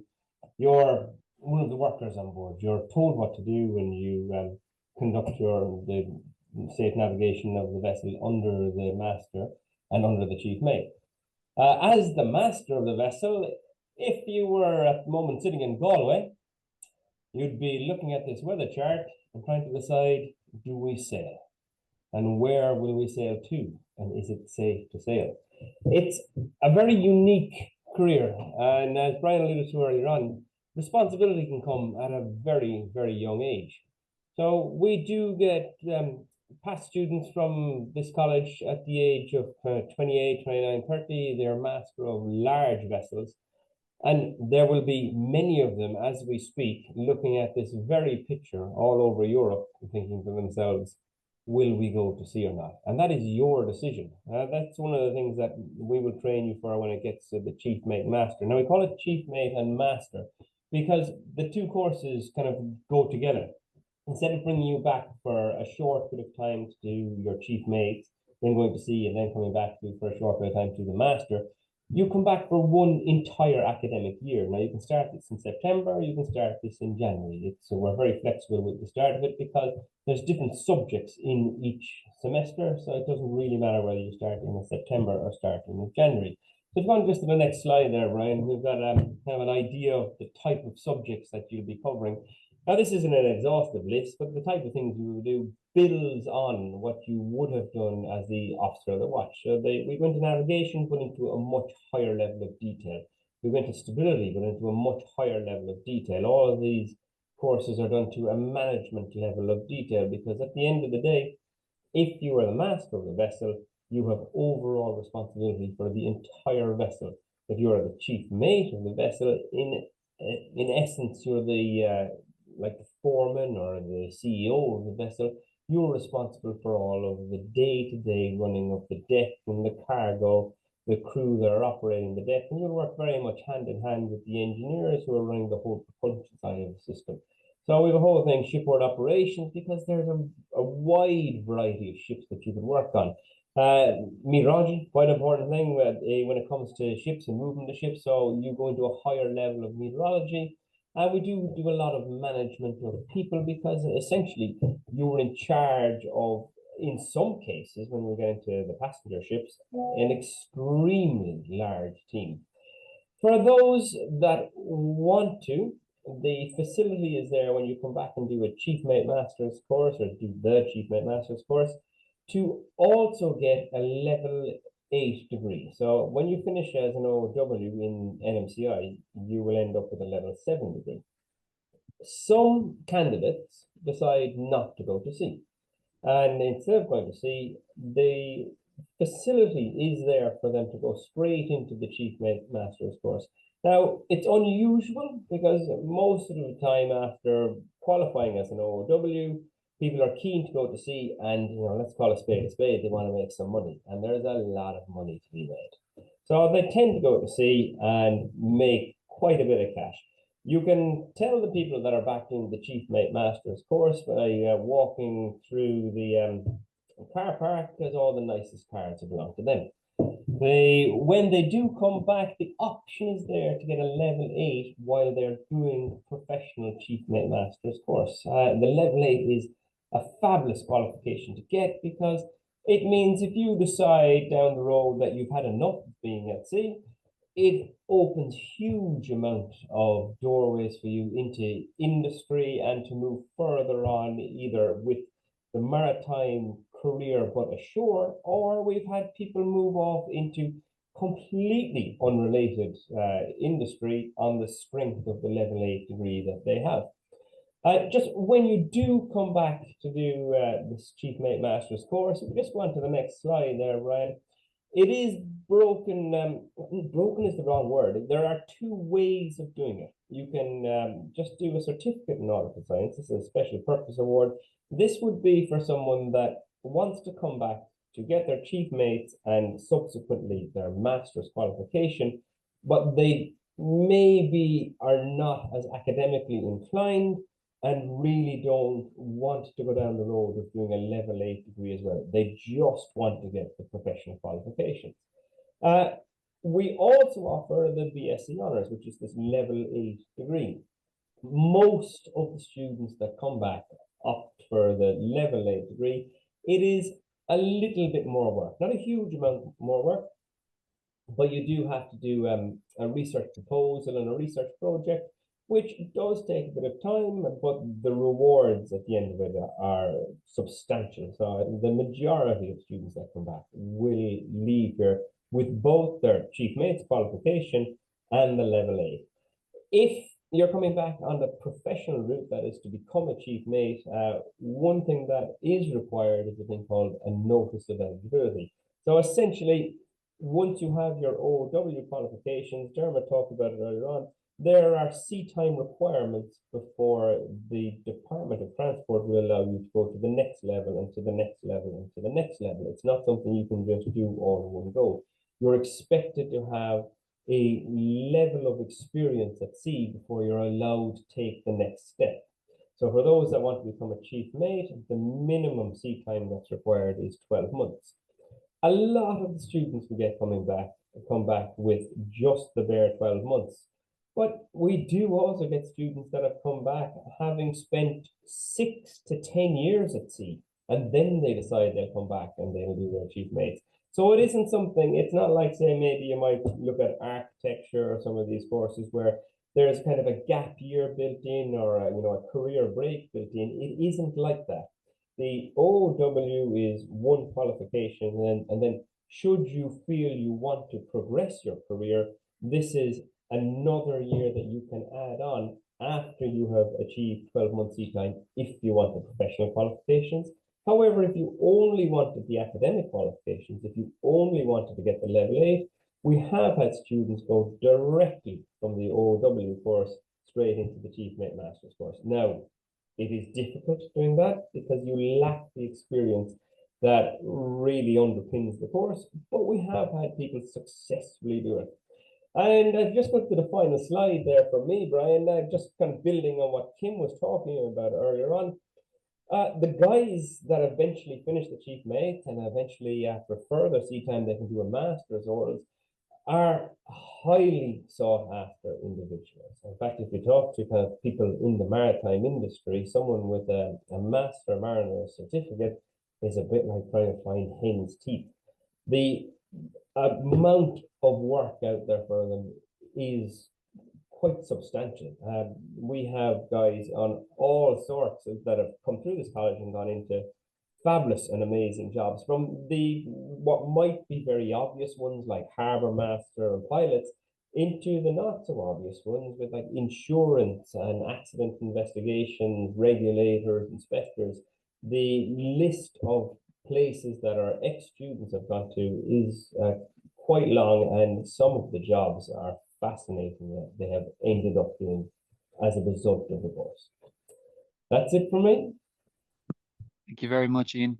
you're one of the workers on board. You're told what to do when you conduct the safe navigation of the vessel under the master and under the chief mate. As the master of the vessel, if you were at the moment sitting in Galway, you'd be looking at this weather chart and trying to decide, do we sail? And where will we sail to? And is it safe to sail? It's a very unique career. And as Brian alluded to earlier on, responsibility can come at a very, very young age. So we do get past students from this college at the age of 28, 29, 30. They're master of large vessels. And there will be many of them as we speak looking at this very picture all over Europe, thinking to themselves, will we go to sea or not? And that is your decision. That's one of the things that we will train you for when it gets to the Chief Mate Master. Now we call it Chief Mate and Master because the two courses kind of go together. Instead of bringing you back for a short bit of time to do your chief mates, then going to sea and then coming back to for a short bit of time to do the master, you come back for one entire academic year. Now you can start this in September, you can start this in January. So we're very flexible with the start of it because there's different subjects in each semester. So it doesn't really matter whether you start in September or start in January. So if you want to just to the next slide there, Brian, we've got kind of an idea of the type of subjects that you'll be covering. Now, this isn't an exhaustive list, but the type of things you will do builds on what you would have done as the officer of the watch. So we went to navigation, but into a much higher level of detail. We went to stability, but into a much higher level of detail. All of these courses are done to a management level of detail, because at the end of the day, if you are the master of the vessel, you have overall responsibility for the entire vessel. If you are the chief mate of the vessel, in essence, you're the like the foreman or the CEO of the vessel. You're responsible for all of the day-to-day running of the deck and the cargo, the crew that are operating the deck, and you'll work very much hand in hand with the engineers who are running the whole propulsion side of the system. So we have a whole thing, shipboard operations, because there's a wide variety of ships that you can work on. Meteorology, quite an important thing when it comes to ships and moving the ships. So you go into a higher level of meteorology. We do a lot of management of people, because essentially you're in charge of, in some cases, when we get into the passenger ships, an extremely large team. For those that want to, the facility is there when you come back and do a Chief Mate Master's course, or do the Chief Mate Master's course, to also get a level 8 degree. So when you finish as an OW in NMCI, you will end up with a level 7 degree. Some candidates decide not to go to sea. And instead of going to sea, the facility is there for them to go straight into the Chief Mate Master's course. Now, it's unusual, because most of the time after qualifying as an OOW, people are keen to go to sea, and let's call a spade, they want to make some money, and there's a lot of money to be made. So they tend to go to sea and make quite a bit of cash. You can tell the people that are back in the Chief Mate Master's course by walking through the car park, because all the nicest cars belong to them. When they do come back, the option is there to get a level 8 while they're doing professional Chief Mate Master's course. The level 8 is a fabulous qualification to get, because it means if you decide down the road that you've had enough of being at sea, it opens huge amount of doorways for you into industry and to move further on, either with the maritime career but ashore, or we've had people move off into completely unrelated industry on the strength of the level 8 degree that they have. Just when you do come back to do this Chief Mate Master's course, we just go on to the next slide there, Ryan. It is broken, broken is the wrong word. There are two ways of doing it. You can just do a certificate in nautical science. This is a special purpose award. This would be for someone that wants to come back to get their chief mates and subsequently their master's qualification, but they maybe are not as academically inclined and really don't want to go down the road of doing a level 8 degree as well. They just want to get the professional qualifications. We also offer the BSc Honours, which is this level 8 degree. Most of the students that come back opt for the level 8 degree. It is a little bit more work, not a huge amount more work, but you do have to do a research proposal and a research project, which does take a bit of time, but the rewards at the end of it are substantial. So the majority of students that come back will leave here with both their chief mate's qualification and the level 8. If you're coming back on the professional route, that is to become a chief mate, one thing that is required is a thing called a notice of eligibility. So essentially, once you have your OOW qualifications, Dermot talked about it earlier on, there are sea time requirements before the Department of Transport will allow you to go to the next level and to the next level and to the next level. It's not something you can just do all in one go. You're expected to have a level of experience at sea before you're allowed to take the next step. So for those that want to become a chief mate, the minimum sea time that's required is 12 months. A lot of the students we get coming back come back with just the bare 12 months. But we do also get students that have come back having spent 6 to 10 years at sea, and then they decide they'll come back and they'll do their chief mates. So it isn't something, it's not like, say, maybe you might look at architecture or some of these courses where there's kind of a gap year built in or a career break built in. It isn't like that. The OOW is one qualification, and then should you feel you want to progress your career, this is another year that you can add on after you have achieved 12 months sea time if you want the professional qualifications. However, if you only wanted the academic qualifications, if you only wanted to get the level 8, we have had students go directly from the OW course straight into the Chief Mate Master's course. Now, it is difficult doing that because you lack the experience that really underpins the course, but we have had people successfully do it. And I've just got to the final slide there for me, Brian, just kind of building on what Kim was talking about earlier on. The guys that eventually finish the Chief Mate and eventually after further sea time they can do a Master's orders are highly sought after individuals. In fact, if you talk to kind of people in the maritime industry, someone with a Master Mariner certificate is a bit like trying to find hen's teeth. The amount of work out there for them is quite substantial. We have guys on all sorts that have come through this college and gone into fabulous and amazing jobs, from the what might be very obvious ones like harbour master and pilots into the not so obvious ones with like insurance and accident investigations, regulators, inspectors. The list of places that our ex-students have gone to is quite long, and some of the jobs are fascinating that they have ended up doing as a result of the course. That's it for me. Thank you very much, Ian.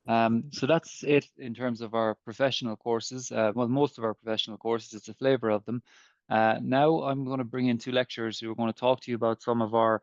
So that's it in terms of our professional courses. Well, most of our professional courses, it's a flavour of them. Now I'm going to bring in two lecturers who are going to talk to you about some of our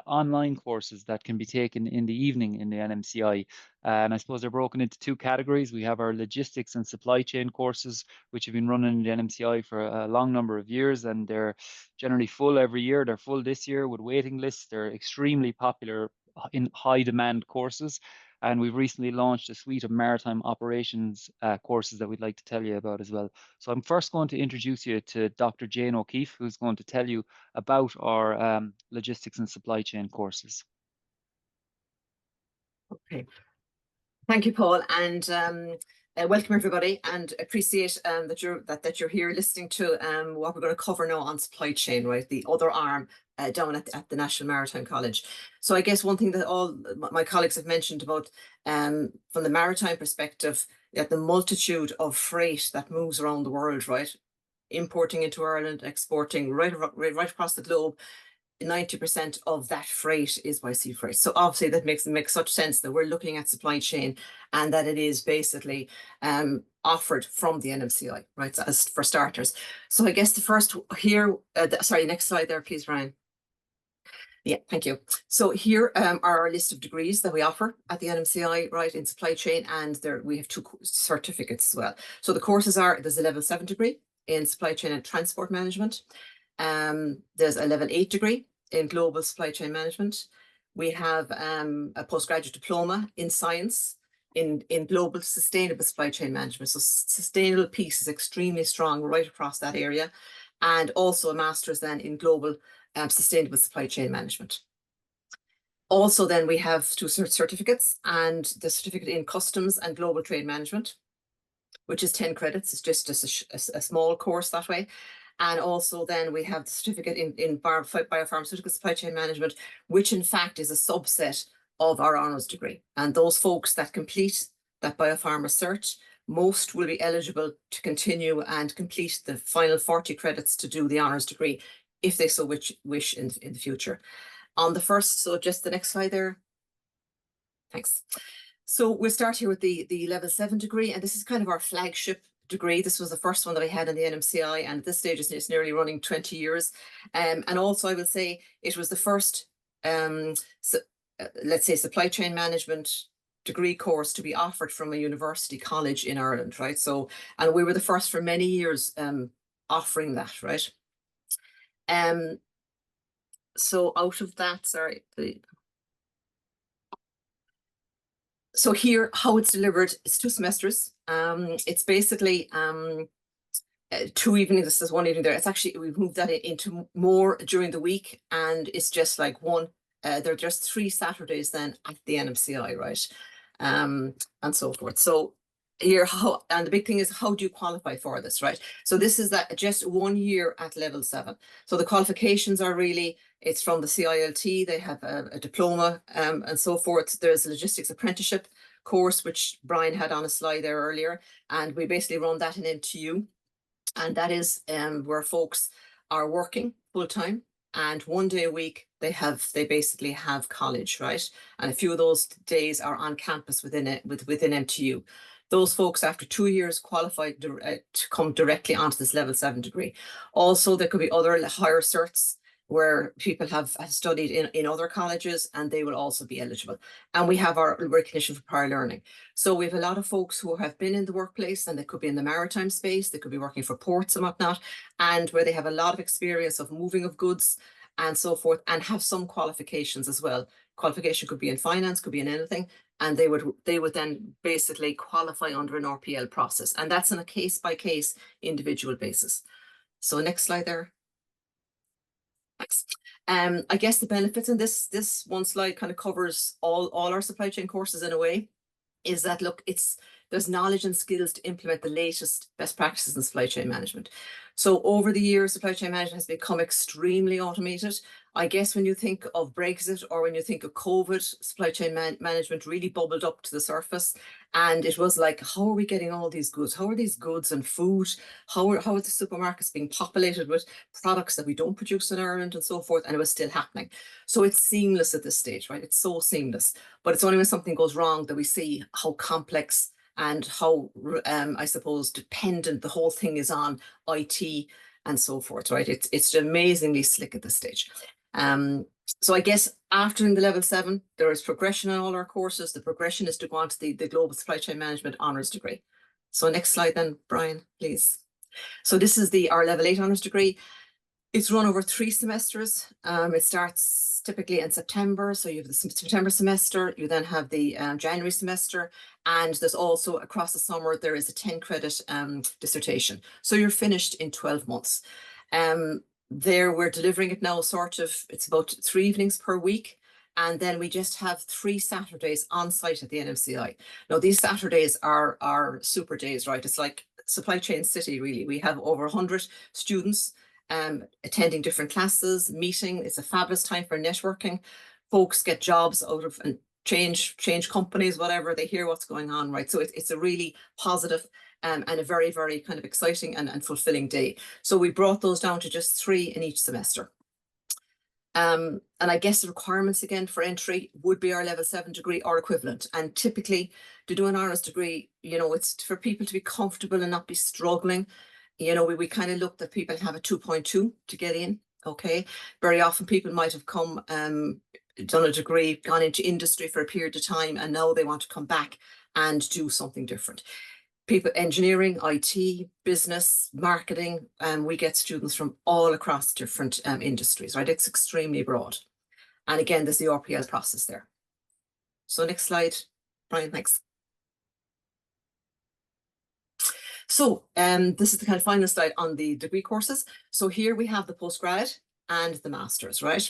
online courses that can be taken in the evening in the NMCI. And I suppose they're broken into two categories. We have our logistics and supply chain courses, which have been running in the NMCI for a long number of years, and they're generally full every year. They're full this year with waiting lists. They're extremely popular in high demand courses. And we've recently launched a suite of maritime operations courses that we'd like to tell you about as well. So I'm first going to introduce you to Dr. Jane O'Keefe, who's going to tell you about our logistics and supply chain courses. Okay. Thank you, Paul, and welcome everybody, and appreciate that you're here listening to what we're going to cover now on supply chain, right? The other arm down at the National Maritime College. So I guess one thing that all my colleagues have mentioned about from the maritime perspective, that the multitude of freight that moves around the world, right? Importing into Ireland, exporting right across the globe. 90% of that freight is by sea freight. So obviously that makes such sense that we're looking at supply chain and that it is basically offered from the NMCI, right, as for starters. So I guess the first here, sorry, next slide there, please, Ryan. Yeah, thank you. So here are our list of degrees that we offer at the NMCI, right, in supply chain, and there we have 2 certificates as well. So the courses are, there's a level 7 degree in supply chain and transport management. There's a level 8 degree in global supply chain management. We have a postgraduate diploma in science in global sustainable supply chain management. So sustainable piece is extremely strong right across that area, and also a master's then in global sustainable supply chain management. Also then we have 2 certificates, and the certificate in customs and global trade management, which is 10 credits. It's just a small course that way. And also then we have the certificate in biopharmaceutical supply chain management, which in fact is a subset of our honours degree. And those folks that complete that biopharma cert, most will be eligible to continue and complete the final 40 credits to do the honours degree, if they so wish in the future. On the first, so just the next slide there. Thanks. So we'll start here with the level 7 degree, and this is kind of our flagship degree. This was the first one that I had in the NMCI, and at this stage it's nearly running 20 years. And also I will say it was the first, let's say, supply chain management degree course to be offered from a university college in Ireland, right? So, and we were the first for many years offering that, right? So out of that, sorry. So here, how it's delivered, it's 2 semesters. It's basically 2 evenings. This is 1 evening there. It's actually, we've moved that into more during the week, and it's just like one. There are just 3 Saturdays then at the NMCI, right? And so forth. So here, and the big thing is, how do you qualify for this, right? So this is that just 1 year at level 7. So the qualifications are really, it's from the CILT, they have a diploma and so forth. There's a logistics apprenticeship course, which Brian had on a slide there earlier, and we basically run that in MTU, and that is where folks are working full-time, and 1 day a week they basically have college, right? And a few of those days are on campus within MTU. Those folks, after 2 years, qualified to come directly onto this level 7 degree. Also, there could be other higher certs where people have studied in other colleges, and they will also be eligible. And we have our recognition for prior learning. So we have a lot of folks who have been in the workplace, and they could be in the maritime space, they could be working for ports and whatnot, and where they have a lot of experience of moving of goods and so forth, and have some qualifications as well. Qualification could be in finance, could be in anything, and they would then basically qualify under an RPL process, and that's on a case-by-case individual basis. So next slide there. Thanks. I guess the benefits in this one slide kind of covers all our supply chain courses in a way, is that, look, there's knowledge and skills to implement the latest best practices in supply chain management. So over the years, supply chain management has become extremely automated. I guess when you think of Brexit or when you think of COVID, supply chain management really bubbled up to the surface. And it was like, how are we getting all these goods? How are these goods and food? How are the supermarkets being populated with products that we don't produce in Ireland and so forth? And it was still happening. So it's seamless at this stage, right? It's so seamless. But it's only when something goes wrong that we see how complex and how, I suppose, dependent the whole thing is on IT and so forth, right? It's amazingly slick at this stage. So I guess after in the level 7, there is progression in all our courses. The progression is to go on to the Global Supply Chain Management Honours degree. So next slide then, Brian, please. So this is our level 8 honours degree. It's run over 3 semesters. It starts typically in September. So you have the September semester, you then have the January semester, and there's also across the summer, there is a 10-credit dissertation. So you're finished in 12 months. We're delivering it now it's about 3 evenings per week. And then we just have 3 Saturdays on site at the NMCI. Now, these Saturdays are super days, right? It's like supply chain city, really. We have over 100 students attending different classes, meeting. It's a fabulous time for networking. Folks get jobs out of and change companies, whatever. They hear what's going on, right? So it's a really positive and a very, very kind of exciting and fulfilling day. So we brought those down to just 3 in each semester. And I guess the requirements again for entry would be our level 7 degree or equivalent. And typically to do an honours degree, it's for people to be comfortable and not be struggling. We kind of look that people have a 2.2 to get in. Okay. Very often people might have come, done a degree, gone into industry for a period of time, and now they want to come back and do something different. People, engineering, IT, business, marketing, we get students from all across different industries, right? It's extremely broad. And again, there's the RPL process there. So next slide, Brian, thanks. So this is the kind of final slide on the degree courses. So here we have the postgrad and the masters, right?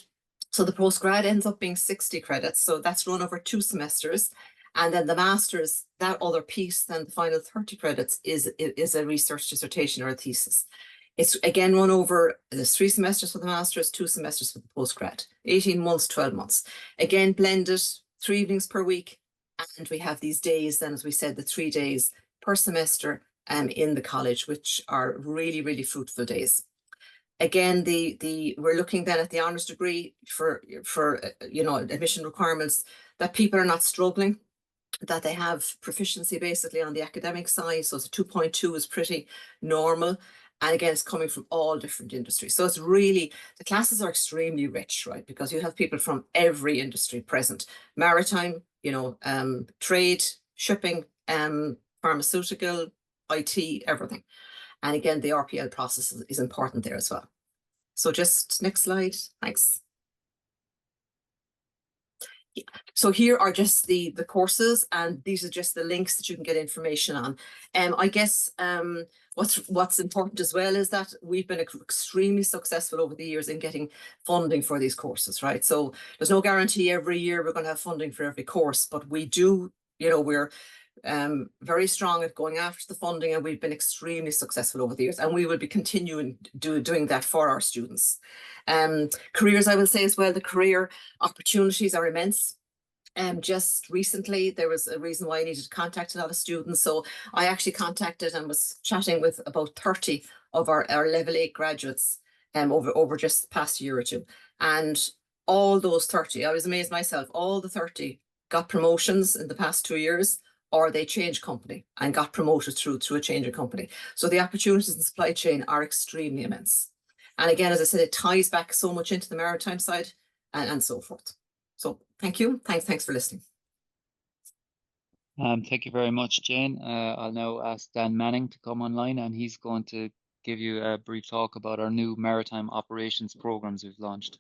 So the postgrad ends up being 60 credits. So that's run over 2 semesters. And then the masters, that other piece, then the final 30 credits is a research dissertation or a thesis. It's again run over, there's 3 semesters for the masters, 2 semesters for the postgrad, 18 months, 12 months. Again, blended, 3 evenings per week. And we have these days, then as we said, the 3 days per semester in the college, which are really, really fruitful days. Again, we're looking then at the honours degree for admission requirements, that people are not struggling, that they have proficiency basically on the academic side. So it's 2.2 is pretty normal. And again, it's coming from all different industries. So it's really, the classes are extremely rich, right? Because you have people from every industry present. Maritime, trade, shipping, pharmaceutical, IT, everything. And again, the RPL process is important there as well. So just next slide, thanks. Yeah. So here are just the courses, and these are just the links that you can get information on. I guess what's important as well is that we've been extrememely successful over the years in getting funding for these courses, right? So there's no guarantee every year we're going to have funding for every course, but we do, very strong at going after the funding, and we've been extremely successful over the years, and we will be continuing doing that for our students. Careers, I will say as well, the career opportunities are immense. Just recently, there was a reason why I needed to contact a lot of students. So I actually contacted and was chatting with about 30 of our level 8 graduates over just the past year or two. And all those 30, I was amazed myself, all the 30 got promotions in the past 2 years, or they changed company and got promoted through a change of company. So the opportunities in supply chain are extremely immense. And again, as I said, it ties back so much into the maritime side and so forth. So thank you. Thanks for listening. Thank you very much, Jane. I'll now ask Dan Manning to come online, and he's going to give you a brief talk about our new maritime operations programs we've launched.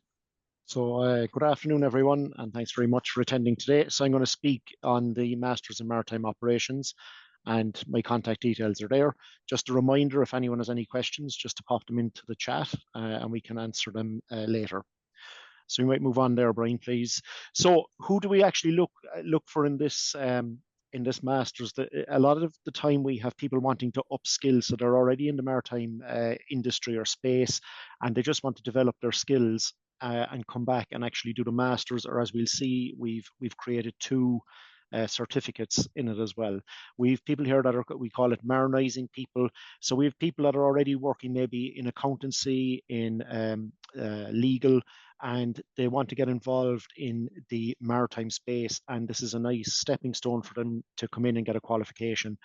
So good afternoon, everyone, and thanks very much for attending today. So I'm going to speak on the Masters in Maritime Operations, and my contact details are there. Just a reminder, if anyone has any questions, just to pop them into the chat and we can answer them later. So we might move on there, Brian, please. So who do we actually look for in this Masters? A lot of the time we have people wanting to upskill, so they're already in the maritime industry or space, and they just want to develop their skills and come back and actually do the Masters, or as we'll see, we've created 2 certificates in it as well. We've people here that are, we call it marinizing people. So we have people that are already working maybe in accountancy, in legal, and they want to get involved in the maritime space. And this is a nice stepping stone for them to come in and get a qualification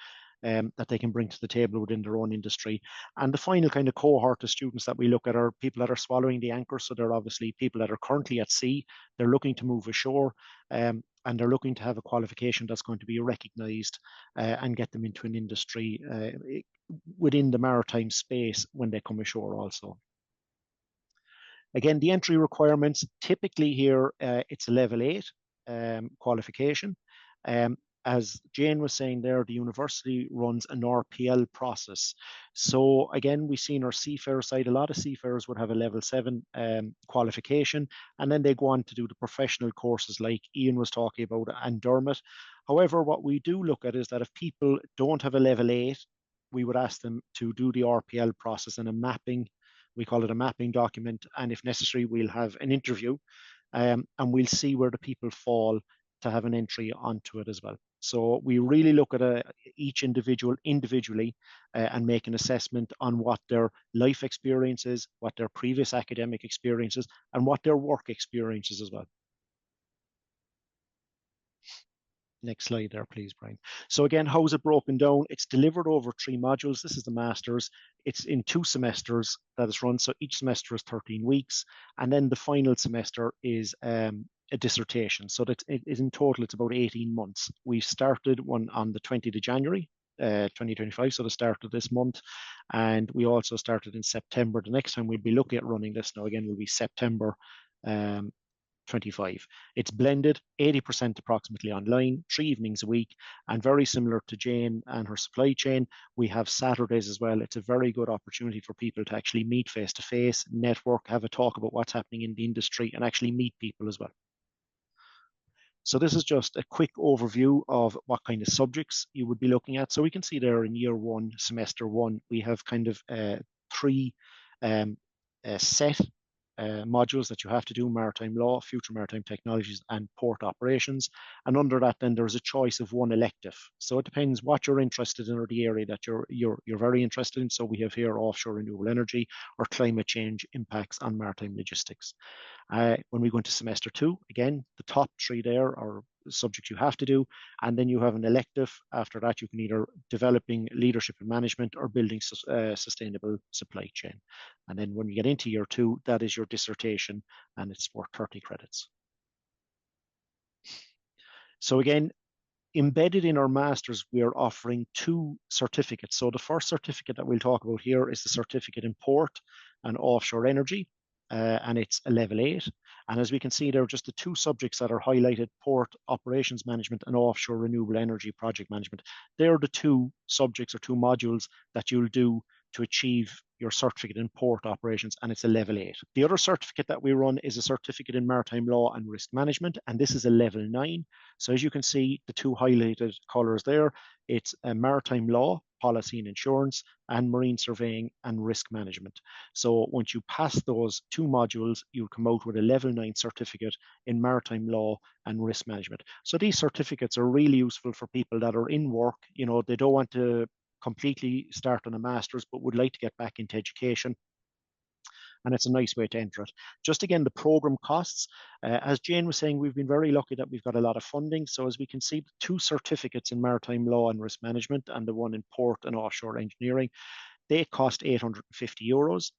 that they can bring to the table within their own industry. And the final kind of cohort of students that we look at are people that are swallowing the anchor. So they're obviously people that are currently at sea, they're looking to move ashore, and they're looking to have a qualification that's going to be recognised and get them into an industry within the maritime space when they come ashore also. Again, the entry requirements, typically here, it's a level 8 qualification. As Jane was saying there, the university runs an RPL process. So again, we see in our seafarer side, a lot of seafarers would have a level 7 qualification, and then they go on to do the professional courses like Ian was talking about and Dermot. However, what we do look at is that if people don't have a level 8, we would ask them to do the RPL process and a mapping. We call it a mapping document, and if necessary, we'll have an interview and we'll see where the people fall to have an entry onto it as well. So we really look at each individual individually and make an assessment on what their life experience is, what their previous academic experiences, and what their work experiences as well. Next slide there, please, Brian. So again, how is it broken down? It's delivered over 3 modules. This is the Masters. It's in 2 semesters that is run. So each semester is 13 weeks. And then the final semester is a dissertation. So that in total, it's about 18 months. We started one on the 20th of January, 2025. So the start of this month. And we also started in September. The next time we'll be looking at running this now again will be September 25. It's blended, 80% approximately online, 3 evenings a week, and very similar to Jane and her supply chain, we have Saturdays as well. It's a very good opportunity for people to actually meet face to face, network, have a talk about what's happening in the industry, and actually meet people as well. So this is just a quick overview of what kind of subjects you would be looking at. So we can see there in year 1, semester 1, we have kind of 3 set modules that you have to do: maritime law, future maritime technologies, and port operations. And under that, then there's a choice of 1 elective. So it depends what you're interested in or the area that you're very interested in. So we have here offshore renewable energy or climate change impacts on maritime logistics. When we go into semester 2, again, the top 3 there are subjects you have to do, and then you have an elective. After that, you can either developing leadership and management or building sustainable supply chain. And then when you get into year 2, that is your dissertation, and it's for 30 credits. So again, embedded in our Masters, we are offering 2 certificates. So the first certificate that we'll talk about here is the certificate in port and offshore energy. And it's a level 8. And as we can see, there are just the 2 subjects that are highlighted: port operations management and offshore renewable energy project management. They're the 2 subjects or 2 modules that you'll do to achieve your certificate in port operations, and it's a level 8. The other certificate that we run is a certificate in maritime law and risk management, and this is a level 9. So as you can see, the two highlighted colors there, it's a maritime law, policy and insurance, and marine surveying and risk management. So once you pass those 2 modules, you'll come out with a level 9 certificate in maritime law and risk management. So these certificates are really useful for people that are in work. You know, they don't want to completely start on a master's, but would like to get back into education. And it's a nice way to enter it. Just again, the program costs, as Jane was saying, we've been very lucky that we've got a lot of funding. So as we can see, the 2 certificates in maritime law and risk management and the one in port and offshore engineering, they cost €850.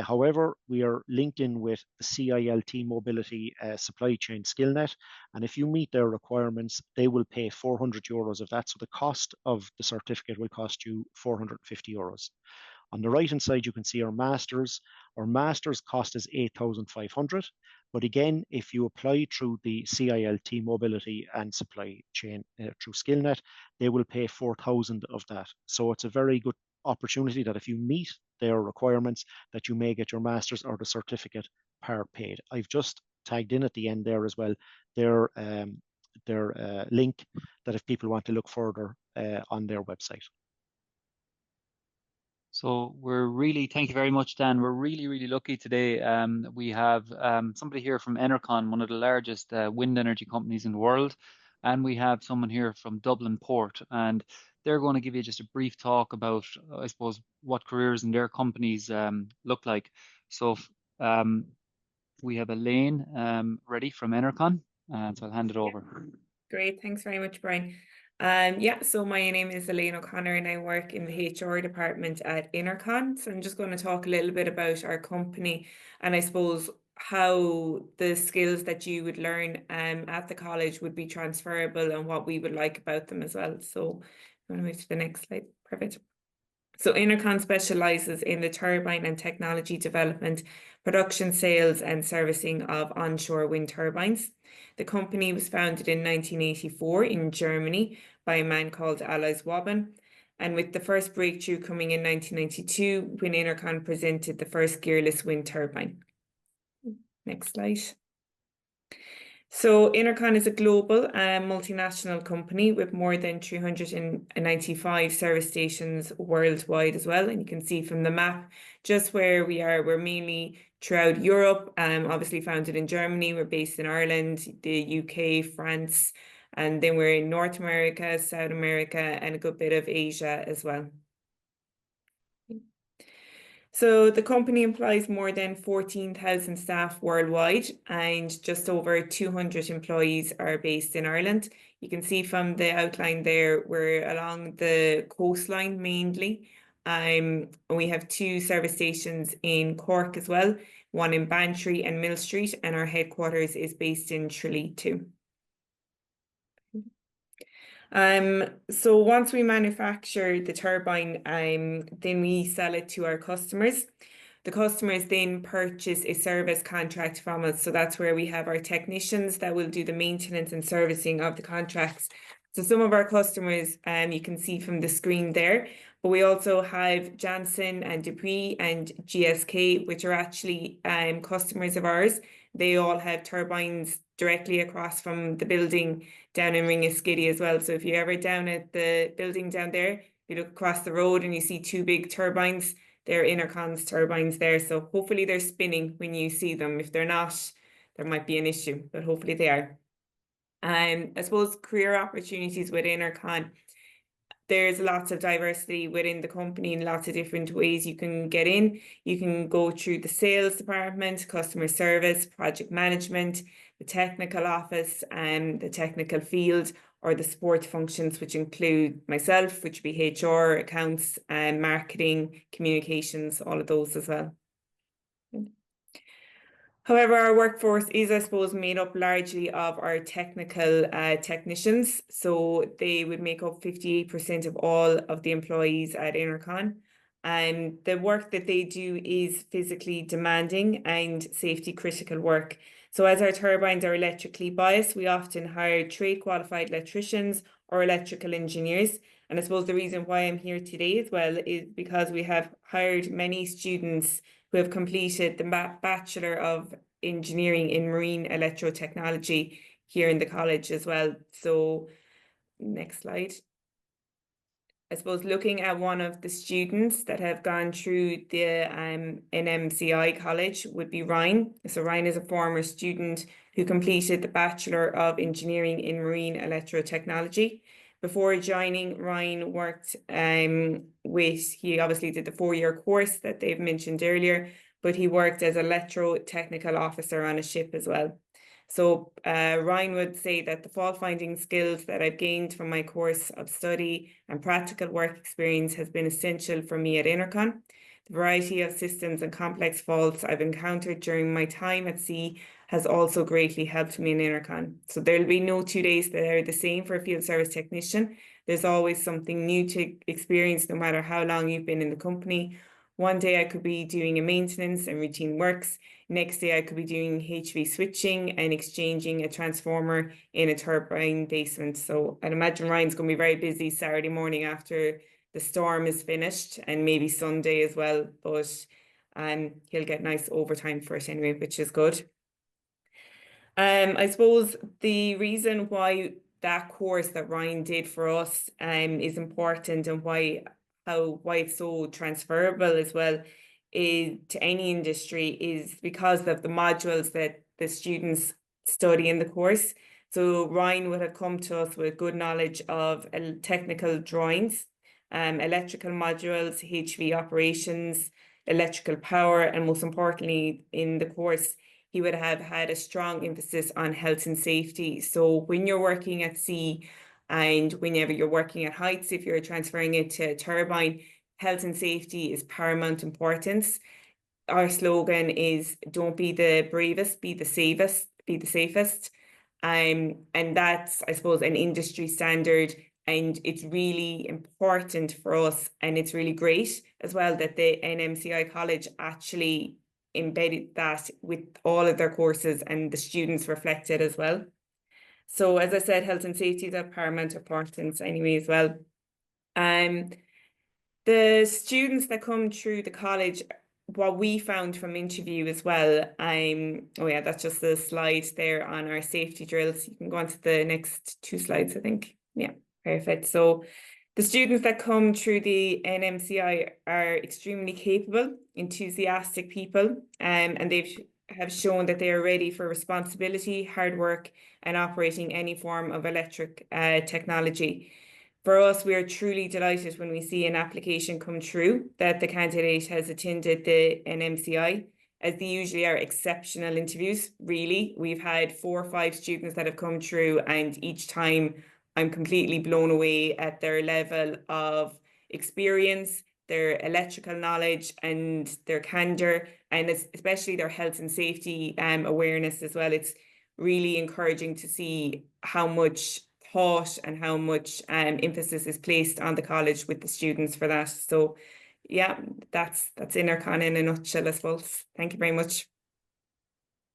However, we are linked in with the CILT Mobility Supply Chain SkillNet, and if you meet their requirements, they will pay €400 of that. So the cost of the certificate will cost you €450. On the right-hand side, you can see our masters. Our masters cost is €8,500. But again, if you apply through the CILT Mobility and Supply Chain through SkillNet, they will pay 4,000 of that. So it's a very good opportunity that if you meet their requirements, that you may get your master's or the certificate part paid. I've just tagged in at the end there as well their link that if people want to look further on their website. So thank you very much, Dan. We're really lucky today. We have somebody here from ENERCON, one of the largest wind energy companies in the world. And we have someone here from Dublin Port, and they're going to give you just a brief talk about, I suppose, what careers in their companies look like. So we have Elaine ready from ENERCON, so I'll hand it over. Great, thanks very much, Brian. So my name is Elaine O'Connor and I work in the HR department at ENERCON. So I'm just going to talk a little bit about our company and I suppose how the skills that you would learn at the college would be transferable and what we would like about them as well. So I'm going to move to the next slide. Perfect. So ENERCON specialises in the turbine and technology development, production, sales and servicing of onshore wind turbines. The company was founded in 1984 in Germany by a man called Alois Waben. And with the first breakthrough coming in 1992, when ENERCON presented the first gearless wind turbine. Next slide. So ENERCON is a global multinational company with more than 395 service stations worldwide as well. And you can see from the map just where we are. We're mainly throughout Europe, obviously founded in Germany. We're based in Ireland, the UK, France, and then we're in North America, South America, and a good bit of Asia as well. So the company employs more than 14,000 staff worldwide and just over 200 employees are based in Ireland. You can see from the outline there, we're along the coastline mainly. We have 2 service stations in Cork as well, one in Bantry and Mill Street, and our headquarters is based in Tralee too. So once we manufacture the turbine, then we sell it to our customers. The customers then purchase a service contract from us. So that's where we have our technicians that will do the maintenance and servicing of the contracts. So some of our customers, you can see from the screen there, but we also have Janssen and Dupree and GSK, which are actually customers of ours. They all have turbines directly across from the building down in Ringaskiddy as well. So if you're ever down at the building down there, you look across the road and you see 2 big turbines, they're ENERCON's turbines there. So hopefully they're spinning when you see them. If they're not, there might be an issue, but hopefully they are. I suppose career opportunities with ENERCON, there's lots of diversity within the company and lots of different ways you can get in. You can go through the sales department, customer service, project management, the technical office and the technical field, or the support functions, which include myself, which would be HR, accounts, and marketing, communications, all of those as well. However, our workforce is, I suppose, made up largely of our technical technicians. So they would make up 58% of all of the employees at ENERCON. And the work that they do is physically demanding and safety critical work. So as our turbines are electrically biased, we often hire trade qualified electricians or electrical engineers. And I suppose the reason why I'm here today as well is because we have hired many students who have completed the Bachelor of Engineering in Marine Electrotechnology here in the college as well. So next slide. I suppose looking at one of the students that have gone through the NMCI college would be Ryan. So Ryan is a former student who completed the Bachelor of Engineering in Marine Electrotechnology. Before joining, Ryan worked he obviously did the 4-year course that they've mentioned earlier, but he worked as Electrotechnical Officer on a ship as well. So Ryan would say that the fault finding skills that I've gained from my course of study and practical work experience has been essential for me at ENERCON. The variety of systems and complex faults I've encountered during my time at sea has also greatly helped me in ENERCON. So there'll be no 2 days that are the same for a field service technician. There's always something new to experience, no matter how long you've been in the company. One day I could be doing a maintenance and routine works. Next day I could be doing HV switching and exchanging a transformer in a turbine basement. So I'd imagine Ryan's going to be very busy Saturday morning after the storm is finished, and maybe Sunday as well, but he'll get nice overtime for it anyway, which is good. I suppose the reason why that course that Ryan did for us is important, and why it's so transferable as well is to any industry, is because of the modules that the students study in the course. So Ryan would have come to us with good knowledge of technical drawings, electrical modules, HV operations, electrical power, and most importantly in the course he would have had a strong emphasis on health and safety. So when you're working at sea, and whenever you're working at heights, if you're transferring it to a turbine, health and safety is paramount importance. Our slogan is don't be the bravest, be the safest, be the safest. And that's, I suppose, an industry standard, and it's really important for us, and it's really great as well that the NMCI college actually embedded that with all of their courses, and the students reflected as well. So as I said, health and safety is of paramount importance anyway as well. The students that come through the college, what we found from interview as well, oh yeah, that's just the slide there on our safety drills. You can go on to the next 2 slides, I think. Yeah, perfect. So the students that come through the NMCI are extremely capable, enthusiastic people, and have shown that they are ready for responsibility, hard work, and operating any form of electric technology. For us, we are truly delighted when we see an application come through that the candidate has attended the NMCI, as they usually are exceptional interviews, really. We've had 4 or 5 students that have come through, and each time I'm completely blown away at their level of experience, their electrical knowledge, and their candor, and especially their health and safety awareness as well. It's really encouraging to see how much thought and how much emphasis is placed on the college with the students for that. So yeah, that's ENERCON in a nutshell, I suppose. Thank you very much.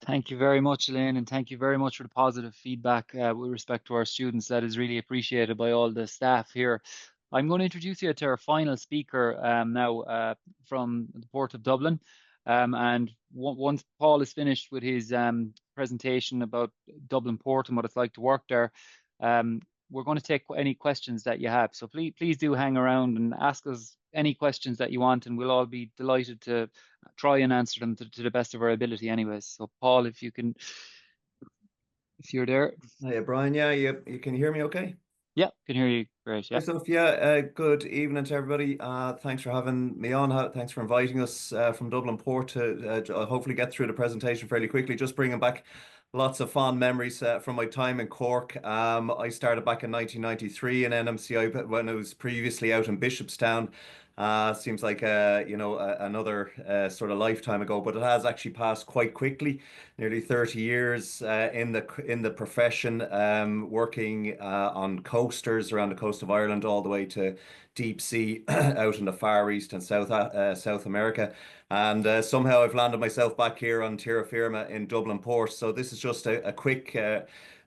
Thank you very much, Elaine, and thank you very much for the positive feedback with respect to our students. That is really appreciated by all the staff here. I'm going to introduce you to our final speaker now from the Port of Dublin. And once Paul is finished with his presentation about Dublin Port and what it's like to work there, we're going to take any questions that you have. So please do hang around and ask us any questions that you want, and we'll all be delighted to try and answer them to the best of our ability anyways. So Paul, if you're there. Hey, Brian, yeah, you can hear me okay? Yeah, can hear you great. Yeah. So good evening to everybody. Thanks for having me on. Thanks for inviting us from Dublin Port to hopefully get through the presentation fairly quickly. Just bringing back lots of fond memories from my time in Cork. I started back in 1993 in NMCI when I was previously out in Bishopstown. Seems like another sort of lifetime ago, but it has actually passed quite quickly. Nearly 30 years in the profession, working on coasters around the coast of Ireland, all the way to deep sea out in the Far East and South America. And somehow I've landed myself back here on terra firma in Dublin Port. So this is just a quick,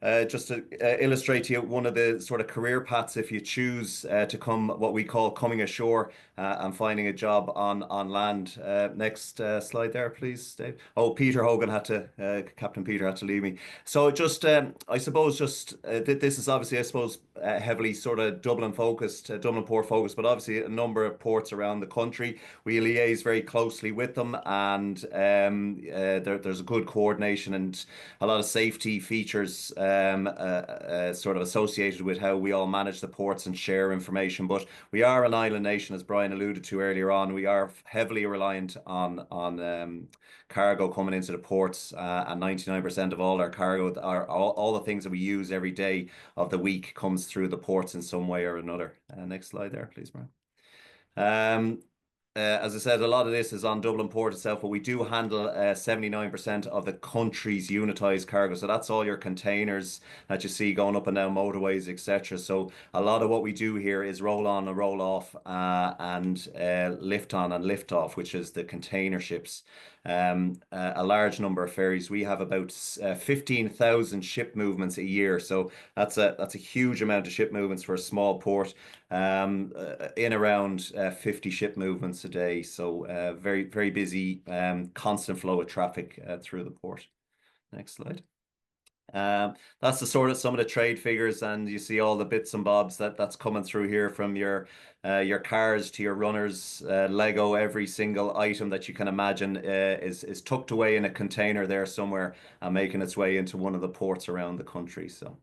just to illustrate to you one of the sort of career paths if you choose to come, what we call coming ashore and finding a job on land. Next slide there, please, Dave. Oh, Peter Hogan had to, Captain Peter had to leave me. So just, I suppose just, this is obviously, I suppose, heavily sort of Dublin focused, Dublin Port focused, but obviously a number of ports around the country. We liaise very closely with them, and there's a good coordination and a lot of safety features sort of associated with how we all manage the ports and share information. But we are an island nation, as Brian alluded to earlier on. We are heavily reliant on cargo coming into the ports, and 99% of all our cargo, all the things that we use every day of the week comes through the ports in some way or another. Next slide there, please, Brian. As I said, a lot of this is on Dublin Port itself, but we do handle 79% of the country's unitized cargo. So that's all your containers that you see going up and down motorways, etc. So a lot of what we do here is roll on and roll off, and lift on and lift off, which is the container ships. A large number of ferries. We have about 15,000 ship movements a year. So that's a huge amount of ship movements for a small port. In around 50 ship movements a day. So very, very busy, constant flow of traffic through the port. Next slide. That's the sort of some of the trade figures, and you see all the bits and bobs that's coming through here, from your cars to your runners, Lego. Every single item that you can imagine is tucked away in a container there somewhere and making its way into one of the ports around the country. So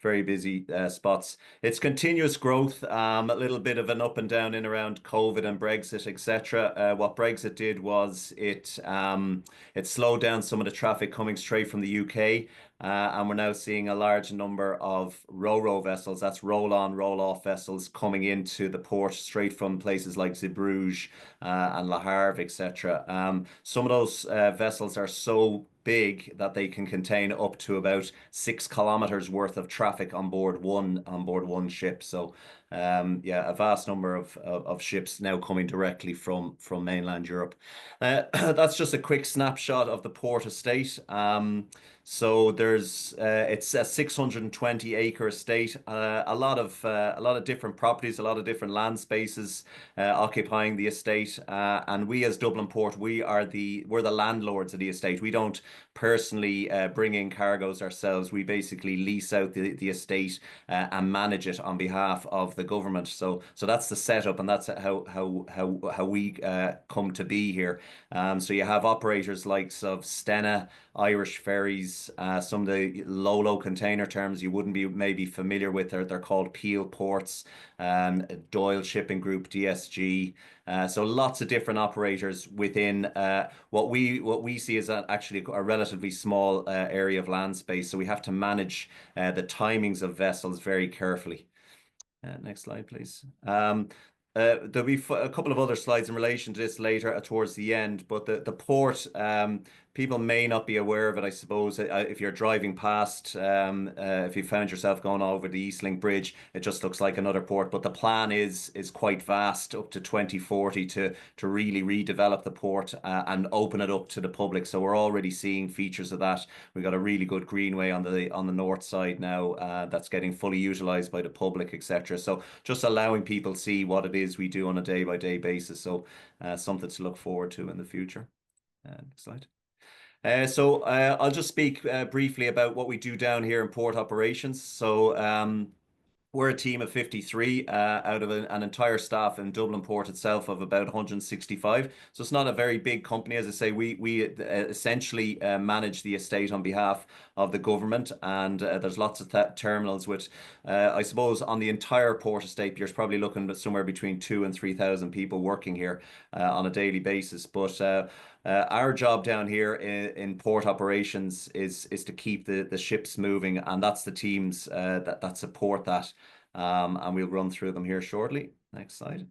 very busy spots. It's continuous growth, a little bit of an up and down in around COVID and Brexit, etc. What Brexit did was it slowed down some of the traffic coming straight from the UK, and we're now seeing a large number of ro-ro vessels, that's roll-on, roll-off vessels, coming into the port straight from places like Zeebrugge and Le Havre, etc. Some of those vessels are so big that they can contain up to about 6 kilometers worth of traffic on board one ship. So yeah, a vast number of ships now coming directly from mainland Europe. That's just a quick snapshot of the port estate. So there's it's a 620-acre estate, a lot of different properties, a lot of different land spaces occupying the estate, and we as Dublin Port, we're the landlords of the estate. We don't personally bring in cargoes ourselves. We basically lease out the estate and manage it on behalf of the government. So that's the setup, and that's how we come to be here. So you have operators like of Stena, Irish Ferries, some of the low container terms you wouldn't be maybe familiar with. They're called Peel Ports, Doyle Shipping Group, DSG. So lots of different operators within what we see as actually a relatively small area of land space. So we have to manage the timings of vessels very carefully. Next slide, please. There'll be a couple of other slides in relation to this later towards the end, but the port, people may not be aware of it, I suppose. If you're driving past, if you found yourself going over the Eastlink Bridge, it just looks like another port. But the plan is quite vast, up to 2040, to really redevelop the port and open it up to the public. So we're already seeing features of that. We've got a really good greenway on the north side now that's getting fully utilised by the public, etc. So just allowing people to see what it is we do on a day-by-day basis. So something to look forward to in the future. Next slide. So I'll just speak briefly about what we do down here in port operations. So we're a team of 53 out of an entire staff in Dublin Port itself of about 165. So it's not a very big company. As I say, we essentially manage the estate on behalf of the government, and there's lots of terminals with, I suppose, on the entire port estate, you're probably looking at somewhere between 2,000 and 3,000 people working here on a daily basis. But our job down here in port operations is to keep the ships moving, and that's the teams that support that. And we'll run through them here shortly. Next slide.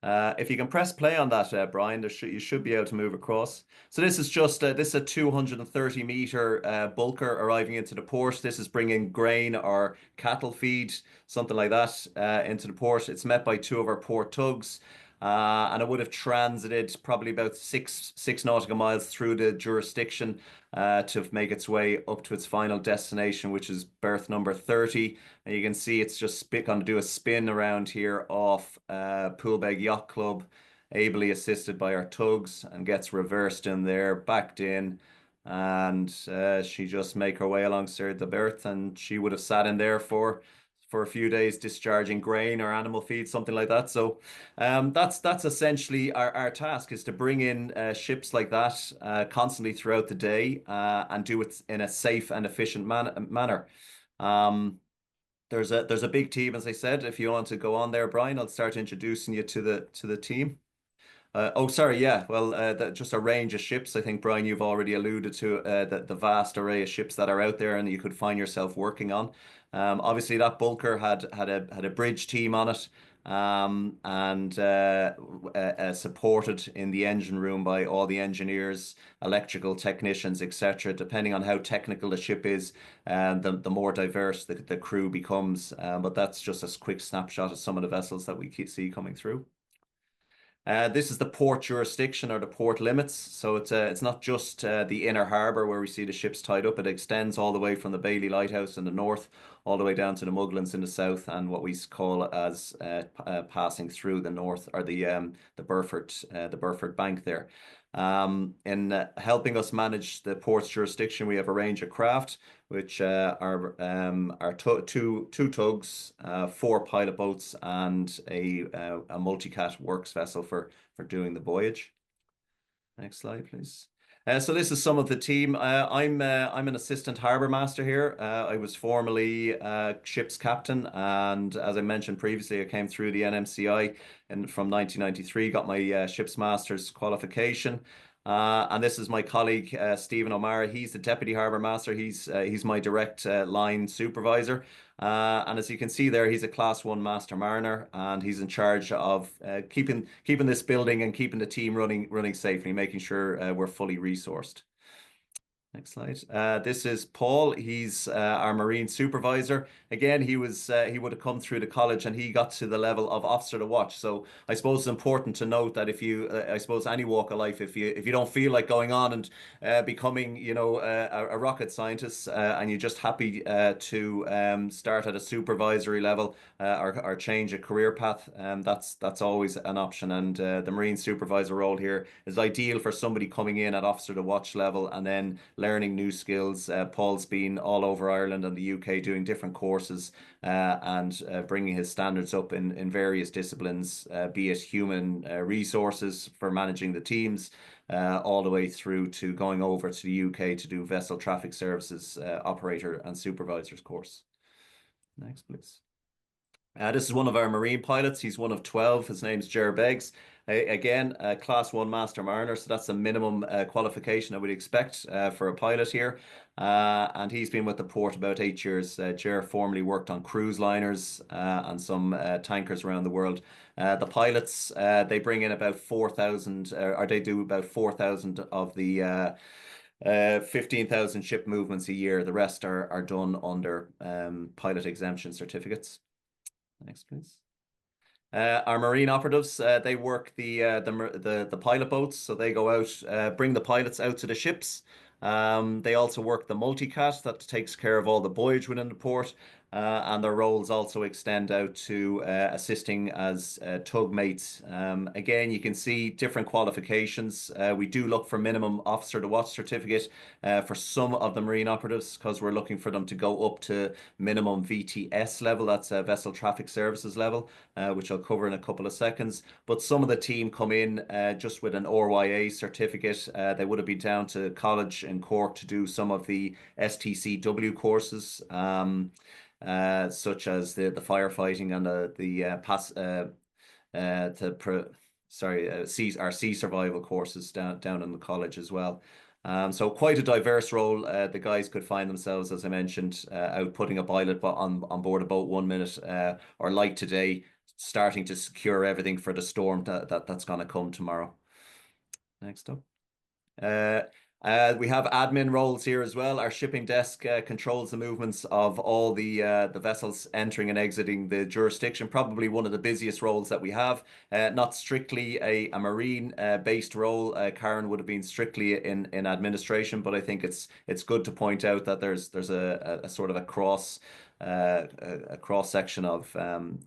If you can press play on that, Brian, you should be able to move across. So this is just this is a 230-meter bulker arriving into the port. This is bringing grain or cattle feed, something like that, into the port. It's met by 2 of our port tugs. And it would have transited probably about six nautical miles through the jurisdiction to make its way up to its final destination, which is berth number 30. And you can see it's just going to do a spin around here off Poolbeg Yacht Club, ably assisted by our tugs, and gets reversed in there, backed in. And she just make her way alongside the berth, and she would have sat in there for a few days discharging grain or animal feed, something like that. So that's essentially our task, is to bring in ships like that constantly throughout the day and do it in a safe and efficient manner. There's a big team, as I said. If you want to go on there, Brian, I'll start introducing you to the team. Oh, sorry, yeah. Well, just a range of ships. I think, Brian, you've already alluded to the vast array of ships that are out there and you could find yourself working on. Obviously, that bulker had a bridge team on it, and supported in the engine room by all the engineers, electrical technicians, etc. Depending on how technical the ship is, the more diverse the crew becomes. But that's just a quick snapshot of some of the vessels that we see coming through. This is the port jurisdiction, or the port limits. So it's not just the inner harbour where we see the ships tied up. It extends all the way from the Bailey Lighthouse in the north, all the way down to the Muglins in the south, and what we call as passing through the north, or the Burford Bank there. In helping us manage the port's jurisdiction, we have a range of craft, which are two tugs, 4 pilot boats, and a multicat works vessel for doing the voyage. Next slide, please. So this is some of the team. I'm an assistant harbour master here. I was formerly ship's captain, and as I mentioned previously, I came through the NMCI from 1993, got my ship's master's qualification. And this is my colleague, Stephen O'Mara. He's the deputy harbour master. He's my direct line supervisor. And as you can see there, he's a Class 1 master mariner, and he's in charge of keeping this building and keeping the team running safely, making sure we're fully resourced. Next slide. This is Paul. He's our marine supervisor. Again, he would have come through the college, and he got to the level of officer to watch. So I suppose it's important to note that if you, I suppose any walk of life, if you don't feel like going on and becoming, a rocket scientist, and you're just happy to start at a supervisory level or change a career path, that's always an option. And the marine supervisor role here is ideal for somebody coming in at officer to watch level and then learning new skills. Paul's been all over Ireland and the UK doing different courses and bringing his standards up in various disciplines, be it human resources for managing the teams, all the way through to going over to the UK to do vessel traffic services operator and supervisor's course. Next, please. This is one of our marine pilots. He's one of 12. His name's Ger Beggs. Again, Class 1 master mariner, so that's the minimum qualification I would expect for a pilot here. And he's been with the port about 8 years. Ger formerly worked on cruise liners and some tankers around the world. The pilots, they bring in about 4,000, or they do about 4,000 of the 15,000 ship movements a year. The rest are done under pilot exemption certificates. Next, please. Our marine operatives, they work the pilot boats, so they go out, bring the pilots out to the ships. They also work the multicat that takes care of all the buoyage within the port, and their roles also extend out to assisting as tug mates. Again, you can see different qualifications. We do look for minimum officer to watch certificate for some of the marine operatives, because we're looking for them to go up to minimum VTS level. That's a vessel traffic services level, which I'll cover in a couple of seconds. But some of the team come in just with an RYA certificate. They would have been down to college in Cork to do some of the STCW courses, such as the firefighting and our sea survival courses down in the college as well. So quite a diverse role. The guys could find themselves, as I mentioned, out putting a pilot on board a boat 1 minute, or like today, starting to secure everything for the storm that's going to come tomorrow. Next up. We have admin roles here as well. Our shipping desk controls the movements of all the vessels entering and exiting the jurisdiction. Probably one of the busiest roles that we have. Not strictly a marine based role. Karen would have been strictly in administration, but I think it's good to point out that there's a sort of a cross section of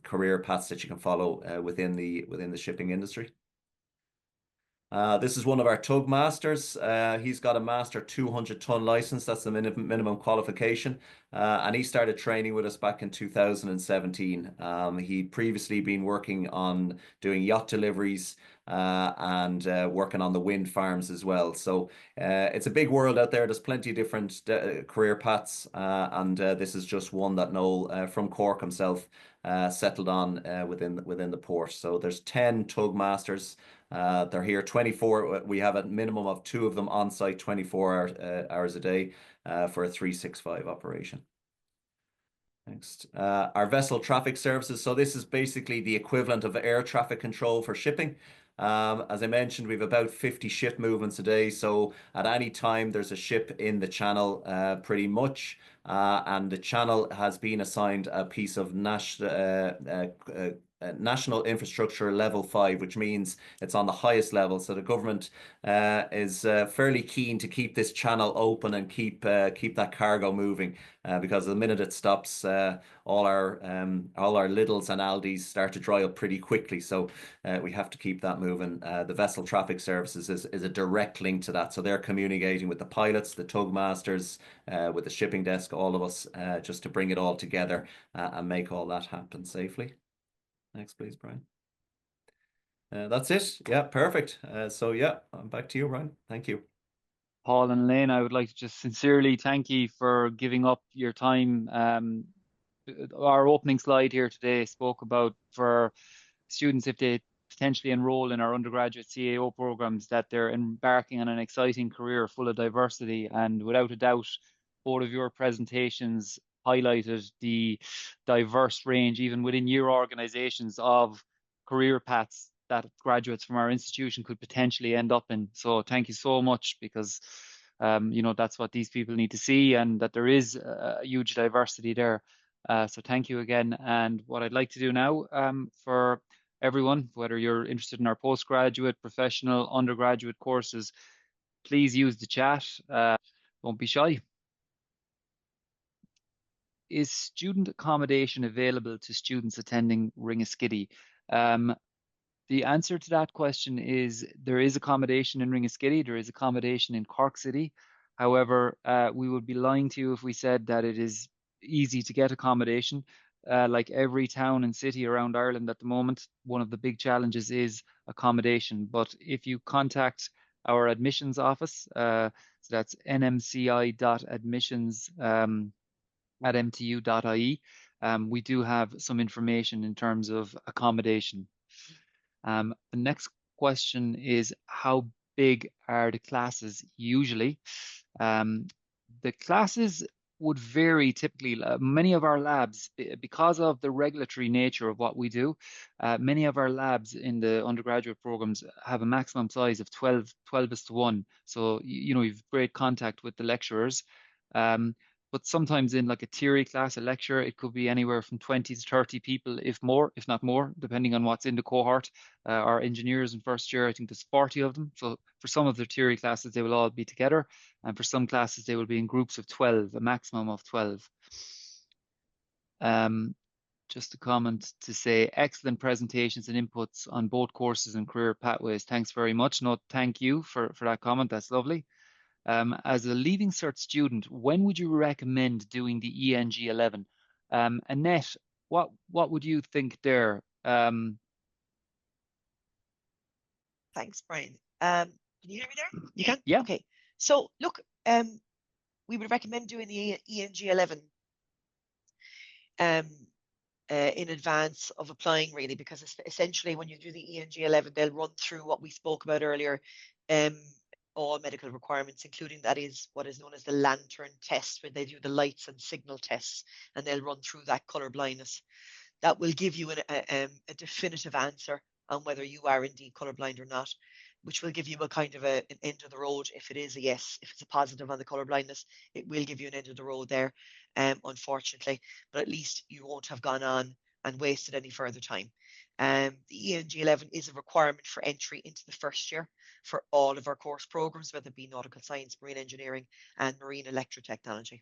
career paths that you can follow within the shipping industry. This is one of our tug masters. He's got a master 200-ton license. That's the minimum qualification. And he started training with us back in 2017. He'd previously been working on doing yacht deliveries and working on the wind farms as well. So it's a big world out there. There's plenty of different career paths. And this is just one that Noel from Cork himself settled on within the port. So there's 10 tug masters. They're here 24. We have a minimum of 2 of them on site 24 hours a day for a 365 operation. Next, our vessel traffic services. So this is basically the equivalent of air traffic control for shipping. As I mentioned, we have about 50 ship movements a day. So at any time, there's a ship in the channel pretty much. And the channel has been assigned a piece of national infrastructure level 5, which means it's on the highest level. So the government is fairly keen to keep this channel open and keep that cargo moving, because the minute it stops, all our Lidls and Aldis start to dry up pretty quickly. So we have to keep that moving. The vessel traffic services is a direct link to that. So they're communicating with the pilots, the tug masters, with the shipping desk, all of us, just to bring it all together and make all that happen safely. Next, please, Brian. That's it. Yeah, perfect. So yeah, I'm back to you, Brian. Thank you. Paul and Elaine, I would like to just sincerely thank you for giving up your time. Our opening slide here today spoke about for students, if they potentially enroll in our undergraduate CAO programs, that they're embarking on an exciting career full of diversity. And without a doubt, both of your presentations highlighted the diverse range, even within your organizations, of career paths that graduates from our institution could potentially end up in. So thank you so much, because that's what these people need to see, and that there is a huge diversity there. So thank you again. And what I'd like to do now, for everyone, whether you're interested in our postgraduate, professional, undergraduate courses, please use the chat. Don't be shy. Is student accommodation available to students attending Ringaskiddy? The answer to that question is there is accommodation in Ringaskiddy, there is accommodation in Cork City. However, we would be lying to you if we said that it is easy to get accommodation. Like every town and city around Ireland at the moment, one of the big challenges is accommodation. But if you contact our admissions office, so that's nmci.admissions at mtu.ie, we do have some information in terms of accommodation. The next question is, how big are the classes usually? The classes would vary typically. Many of our labs, because of the regulatory nature of what we do, many of our labs in the undergraduate programs have a maximum size of 12:1. So, you've great contact with the lecturers. But sometimes in like a theory class, a lecture, it could be anywhere from 20 to 30 people, if not more, depending on what's in the cohort. Our engineers in first year, I think there's 40 of them. So for some of the theory classes, they will all be together. And for some classes, they will be in groups of 12, a maximum of 12. Just a comment to say, excellent presentations and inputs on both courses and career pathways. Thanks very much. No, thank you for that comment. That's lovely. As a Leaving Cert student, when would you recommend doing the ENG 11? Annette, what would you think there? Thanks, Brian. Can you hear me there? You can? Yeah. Okay. So look, we would recommend doing the ENG 11 in advance of applying, really, because essentially when you do the ENG 11, they'll run through what we spoke about earlier, all medical requirements, including that is what is known as the lantern test, where they do the lights and signal tests, and they'll run through that colour blindness. that will give you a definitive answer on whether you are indeed colourblind or not, which will give you a kind of an end of the road if it is a yes. If it's a positive on the colour blindness, it will give you an end of the road there, unfortunately. But at least you won't have gone on and wasted any further time. The ENG 11 is a requirement for entry into the first year for all of our course programmes, whether it be nautical science, marine engineering and marine electrotechnology.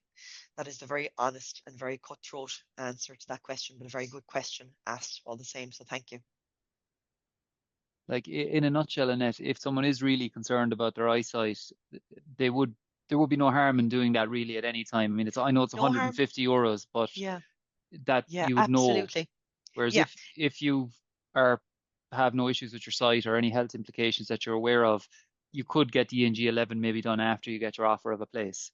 That is the very honest and very cutthroat answer to that question, but a very good question asked all the same. So thank you. Like in a nutshell, Annette, if someone is really concerned about their eyesight, there would be no harm in doing that really at any time. I mean, I know it's No harm. 150 euros, but Yeah, you would know. absolutely. Whereas Yeah. if you have no issues with your sight or any health implications that you're aware of, you could get the ENG 11 maybe done after you get your offer of a place.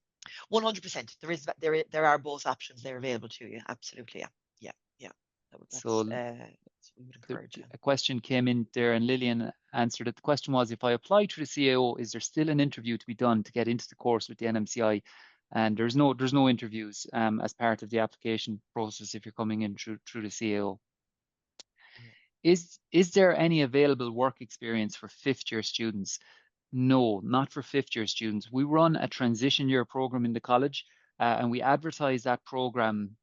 100%. There are both options there available to you. Absolutely, yeah. So we would encourage you. a question came in there and Lillian answered it. The question was, if I apply to the CAO, is there still an interview to be done to get into the course with the NMCI? And there's no interviews as part of the application process if you're coming in through the CAO. Is there any available work experience for fifth year students? No, not for fifth year students. We run a transition year program in the college and we advertise that program.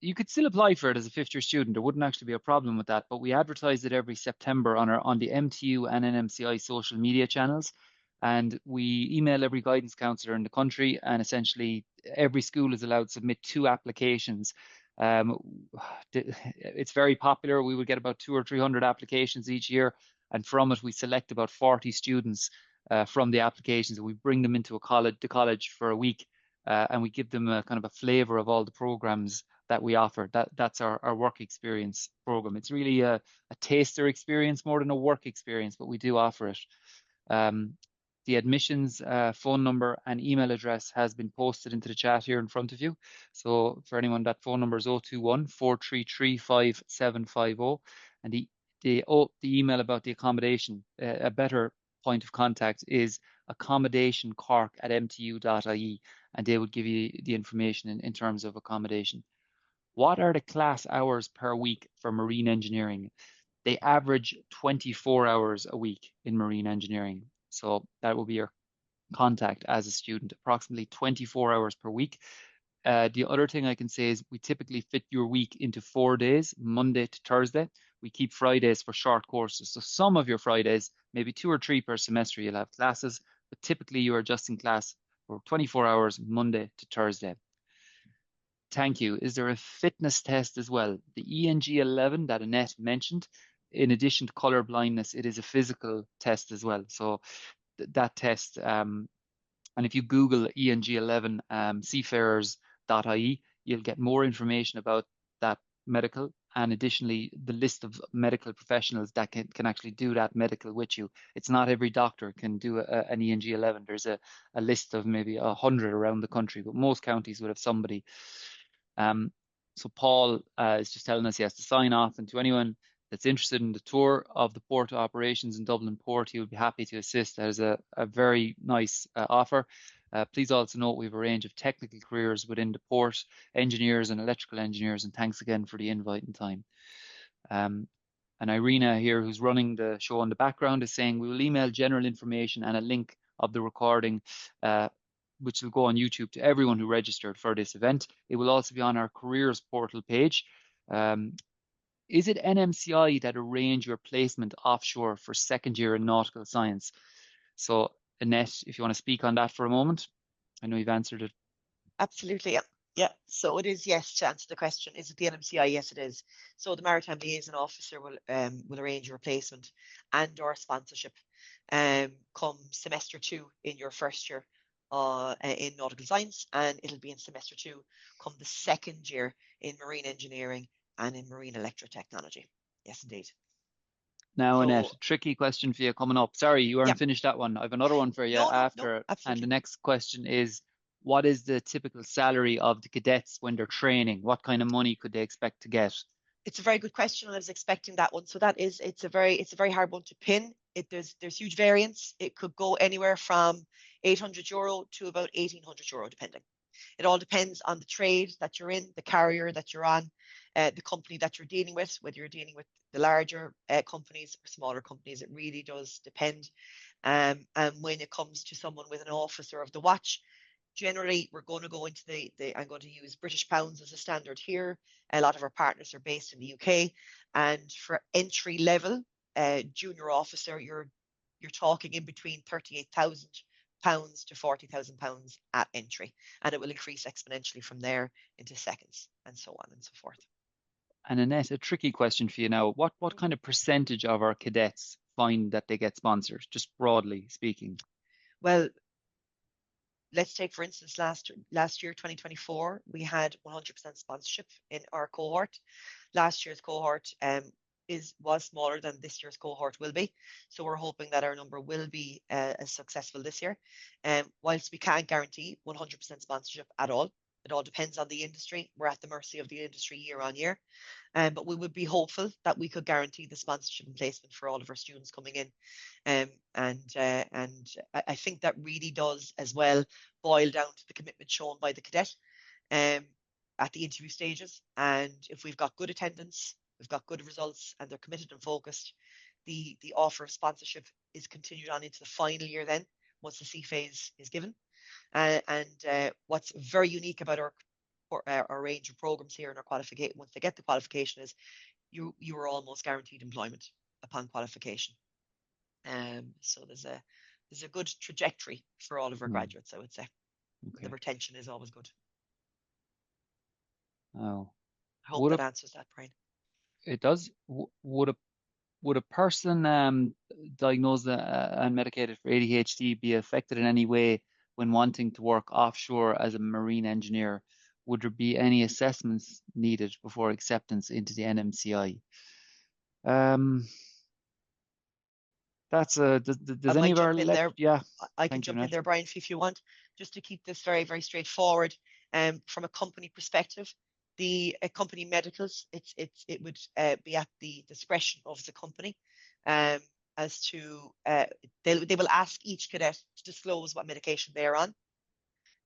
You could still apply for it as a fifth year student. There wouldn't actually be a problem with that, but we advertise it every September on the MTU and NMCI social media channels. And we email every guidance counsellor in the country, and essentially every school is allowed to submit 2 applications. It's very popular. We would get about 200 or 300 applications each year, and from it we select about 40 students from the applications, and we bring them into the college for a week, and we give them a kind of a flavour of all the programs that we offer. That's our work experience program. It's really a taster experience more than a work experience, but we do offer it. The admissions phone number and email address has been posted into the chat here in front of you. So for anyone, that phone number is 021 433 5750. And the email about the accommodation, a better point of contact is accommodationcork@mtu.ie, and they would give you the information in terms of accommodation. What are the class hours per week for marine engineering? They average 24 hours a week in marine engineering. So that will be your contact as a student, approximately 24 hours per week. The other thing I can say is we typically fit your week into 4 days, Monday to Thursday. We keep Fridays for short courses. So some of your Fridays, maybe 2 or 3 per semester, you'll have classes, but typically you are just in class for 24 hours, Monday to Thursday. Thank you. Is there a fitness test as well? The ENG 11 that Annette mentioned, in addition to colour blindness, it is a physical test as well. So that test, and if you Google ENG 11 seafarers.ie, you'll get more information about that medical, and additionally the list of medical professionals that can actually do that medical with you. It's not every doctor can do an ENG 11. There's a list of maybe 100 around the country, but most counties would have somebody. So Paul is just telling us he has to sign off, and to anyone that's interested in the tour of the port operations in Dublin Port, he would be happy to assist. That is a very nice offer. Please also note we have a range of technical careers within the port, engineers and electrical engineers, and thanks again for the invite and time. And Irina here, who's running the show in the background, is saying we will email general information and a link of the recording, which will go on YouTube to everyone who registered for this event. It will also be on our careers portal page. Is it NMCI that arrange your placement offshore for second year in nautical science? So Annette, if you want to speak on that for a moment. I know you've answered it. Absolutely, yeah. So it is yes to answer the question. Is it the NMCI? Yes, it is. So the Maritime Liaison Officer will arrange your placement and or sponsorship come semester 2 in your first year in nautical science, and it'll be in semester 2 come the second year in marine engineering and in marine electrotechnology. Yes, indeed. Now, Annette, tricky question for you coming up. Sorry, you weren't finished that one. I have another one for you after. No, and the next question is, what is the typical salary of the cadets when they're training? What kind of money could they expect to get? It's a very good question, and I was expecting that one. So it's a very hard one to pin. There's huge variance. It could go anywhere from €800 to about €1,800, depending. It all depends on the trade that you're in, the carrier that you're on, the company that you're dealing with, whether you're dealing with the larger companies or smaller companies, it really does depend. And when it comes to someone with an officer of the watch, generally we're going to go into I'm going to use British pounds as a standard here. A lot of our partners are based in the UK, and for entry level junior officer, you're talking in between £38,000 to £40,000 at entry, and it will increase exponentially from there into seconds, and so on and so forth. And Annette, a tricky question for you now. What kind of percentage of our cadets find that they get sponsored, just broadly speaking? Well, let's take, for instance, last year, 2024, we had 100% sponsorship in our cohort. Last year's cohort was smaller than this year's cohort will be. So we're hoping that our number will be as successful this year. Whilst we can't guarantee 100% sponsorship at all, it all depends on the industry. We're at the mercy of the industry year on year. But we would be hopeful that we could guarantee the sponsorship and placement for all of our students coming in. And I think that really does as well boil down to the commitment shown by the cadet at the interview stages. And if we've got good attendance, we've got good results, and they're committed and focused, the offer of sponsorship is continued on into the final year then, once the Seaphase is given. What's very unique about our range of programs here and our qualification, once they get the qualification, is you are almost guaranteed employment upon qualification. So there's a good trajectory for all of our graduates, I would say. Okay. The retention is always good. Oh, I hope that answers that, Brian. It does. Would a person diagnosed and medicated for ADHD be affected in any way when wanting to work offshore as a marine engineer? Would there be any assessments needed before acceptance into the NMCI? Does any of our I can jump in there, Brian, if you want, just to keep this very, very straightforward. From a company perspective, the company medicals, it would be at the discretion of the company as to they will ask each cadet to disclose what medication they are on.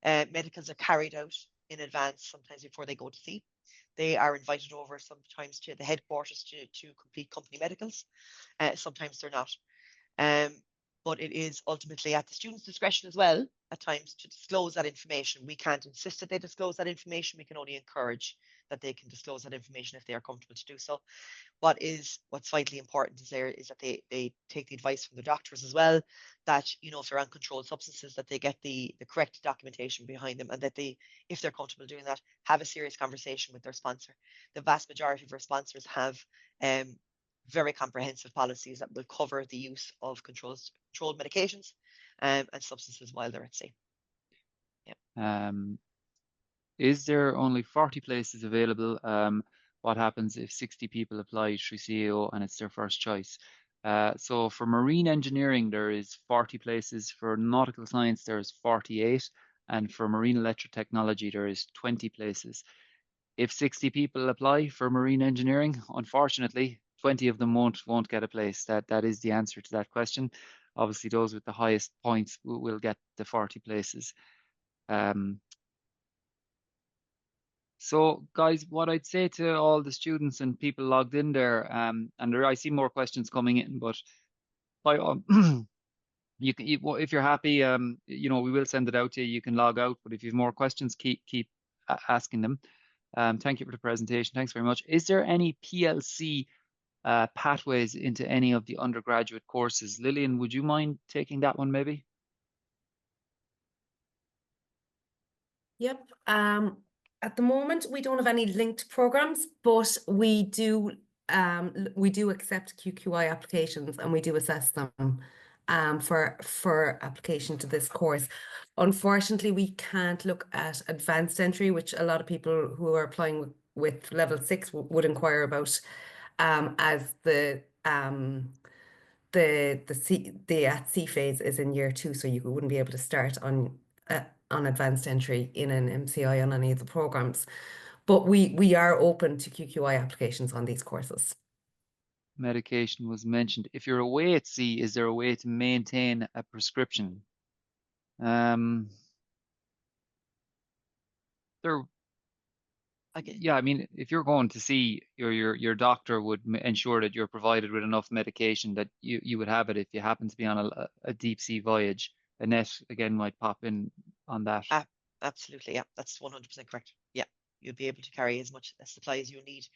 Medicals are carried out in advance, sometimes before they go to sea. They are invited over sometimes to the headquarters to complete company medicals. Sometimes they're not. But it is ultimately at the student's discretion as well, at times, to disclose that information. We can't insist that they disclose that information. We can only encourage that they can disclose that information if they are comfortable to do so. What's vitally important is that they take the advice from the doctors as well, that, you know, if they're on controlled substances, that they get the correct documentation behind them, and that they, if they're comfortable doing that, have a serious conversation with their sponsor. The vast majority of our sponsors have very comprehensive policies that will cover the use of controlled medications and substances while they're at sea. Yeah. Is there only 40 places available? What happens if 60 people apply through CAO and it's their first choice? So for marine engineering, there is 40 places. For nautical science, there is 48. And for marine electrotechnology, there is 20 places. If 60 people apply for marine engineering, unfortunately, 20 of them won't get a place. That is the answer to that question. Obviously, those with the highest points will get the 40 places. So, guys, what I'd say to all the students and people logged in there, I see more questions coming in, but by you can, if you're happy, you know, we will send it out to you. You can log out, but if you have more questions, keep asking them. Thank you for the presentation. Thanks very much. Is there any PLC pathways into any of the undergraduate courses? Lillian, would you mind taking that one maybe? Yep. At the moment, we don't have any linked programs, but we do accept QQI applications, and we do assess them for application to this course. Unfortunately, we can't look at advanced entry, which a lot of people who are applying with level 6 would inquire about, as the Seaphase is in year 2, so you wouldn't be able to start on advanced entry in an MCI on any of the programs. But we are open to QQI applications on these courses. Medication was mentioned. If you're away at sea, is there a way to maintain a prescription? Yeah, I mean, if you're going to see your doctor would ensure that you're provided with enough medication that you would have it if you happen to be on a deep sea voyage. A net again might pop in on that. Absolutely, yeah, that's 100% correct. Yeah, you'll be able to carry as much supply as you need.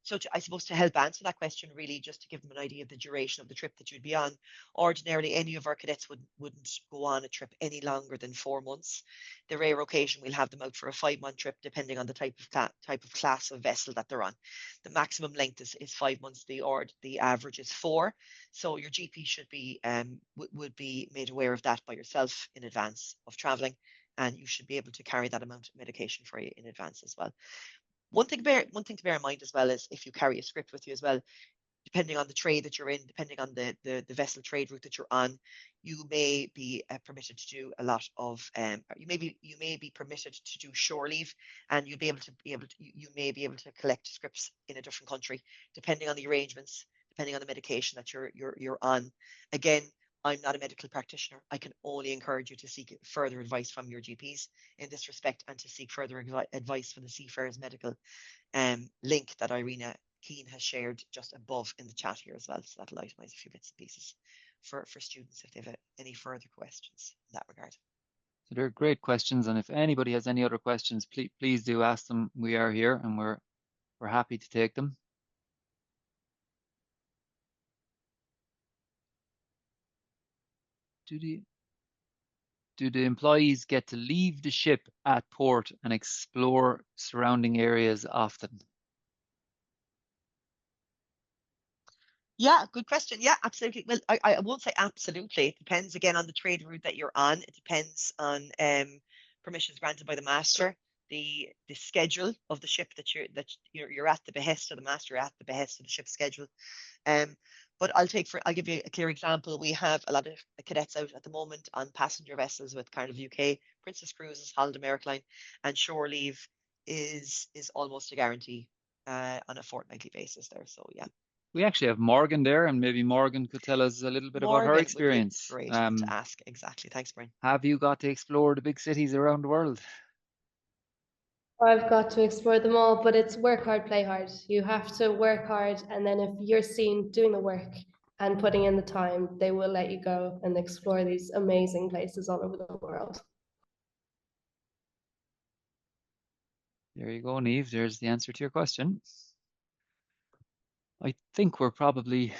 So I suppose to help answer that question, really, just to give them an idea of the duration of the trip that you'd be on, ordinarily any of our cadets wouldn't go on a trip any longer than 4 months. The rare occasion we'll have them out for a 5-month trip, depending on the type of class of vessel that they're on. The maximum length is 5 months. The average is 4. So your GP should be would be made aware of that by yourself in advance of traveling, and you should be able to carry that amount of medication for you in advance as well. One thing to bear in mind as well is if you carry a script with you as well, depending on the trade that you're in, depending on the vessel trade route that you're on, you may be permitted to do a lot of you may be permitted to do shore leave, and you may be able to collect scripts in a different country depending on the arrangements, depending on the medication that you're on. Again, I'm not a medical practitioner. I can only encourage you to seek further advice from your GPs in this respect, and to seek further advice from the Seafarers Medical link that Irina Keane has shared just above in the chat here as well. So that'll itemize a few bits and pieces for students if they have any further questions in that regard. So they're great questions, and if anybody has any other questions, please do ask them. We are here and we're happy to take them. Do the employees get to leave the ship at port and explore surrounding areas often? Yeah, good question. Yeah, absolutely. Well, I won't say absolutely. It depends again on the trade route that you're on. It depends on permissions granted by the master, the schedule of the ship that you're at the behest of the master, at the behest of the ship's schedule. But I'll give you a clear example. We have a lot of cadets out at the moment on passenger vessels with Carnival UK, Princess Cruises, Holland America Line, and shore leave is almost a guarantee on a fortnightly basis there. So yeah. We actually have Morgan there, and maybe Morgan could tell us a little bit about her experience. Great to ask. Exactly. Thanks, Brian. Have you got to explore the big cities around the world? I've got to explore them all, but it's work hard, play hard. You have to work hard, and then if you're seen doing the work and putting in the time, they will let you go and explore these amazing places all over the world. There you go, Niamh. There's the answer to your question. I think we're probably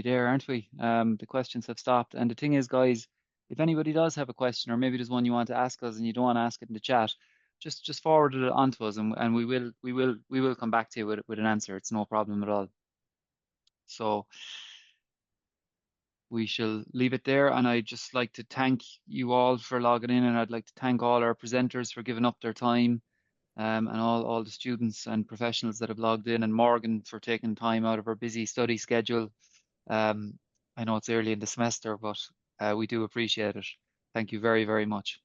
there, aren't we? The questions have stopped. And the thing is, guys, if anybody does have a question, or maybe there's one you want to ask us and you don't want to ask it in the chat, just forward it on to us, and we will come back to you with an answer. It's no problem at all. So we shall leave it there, and I'd just like to thank you all for logging in, and I'd like to thank all our presenters for giving up their time, and all the students and professionals that have logged in, and Morgan for taking time out of her busy study schedule. I know it's early in the semester, but we do appreciate it. Thank you very, very much.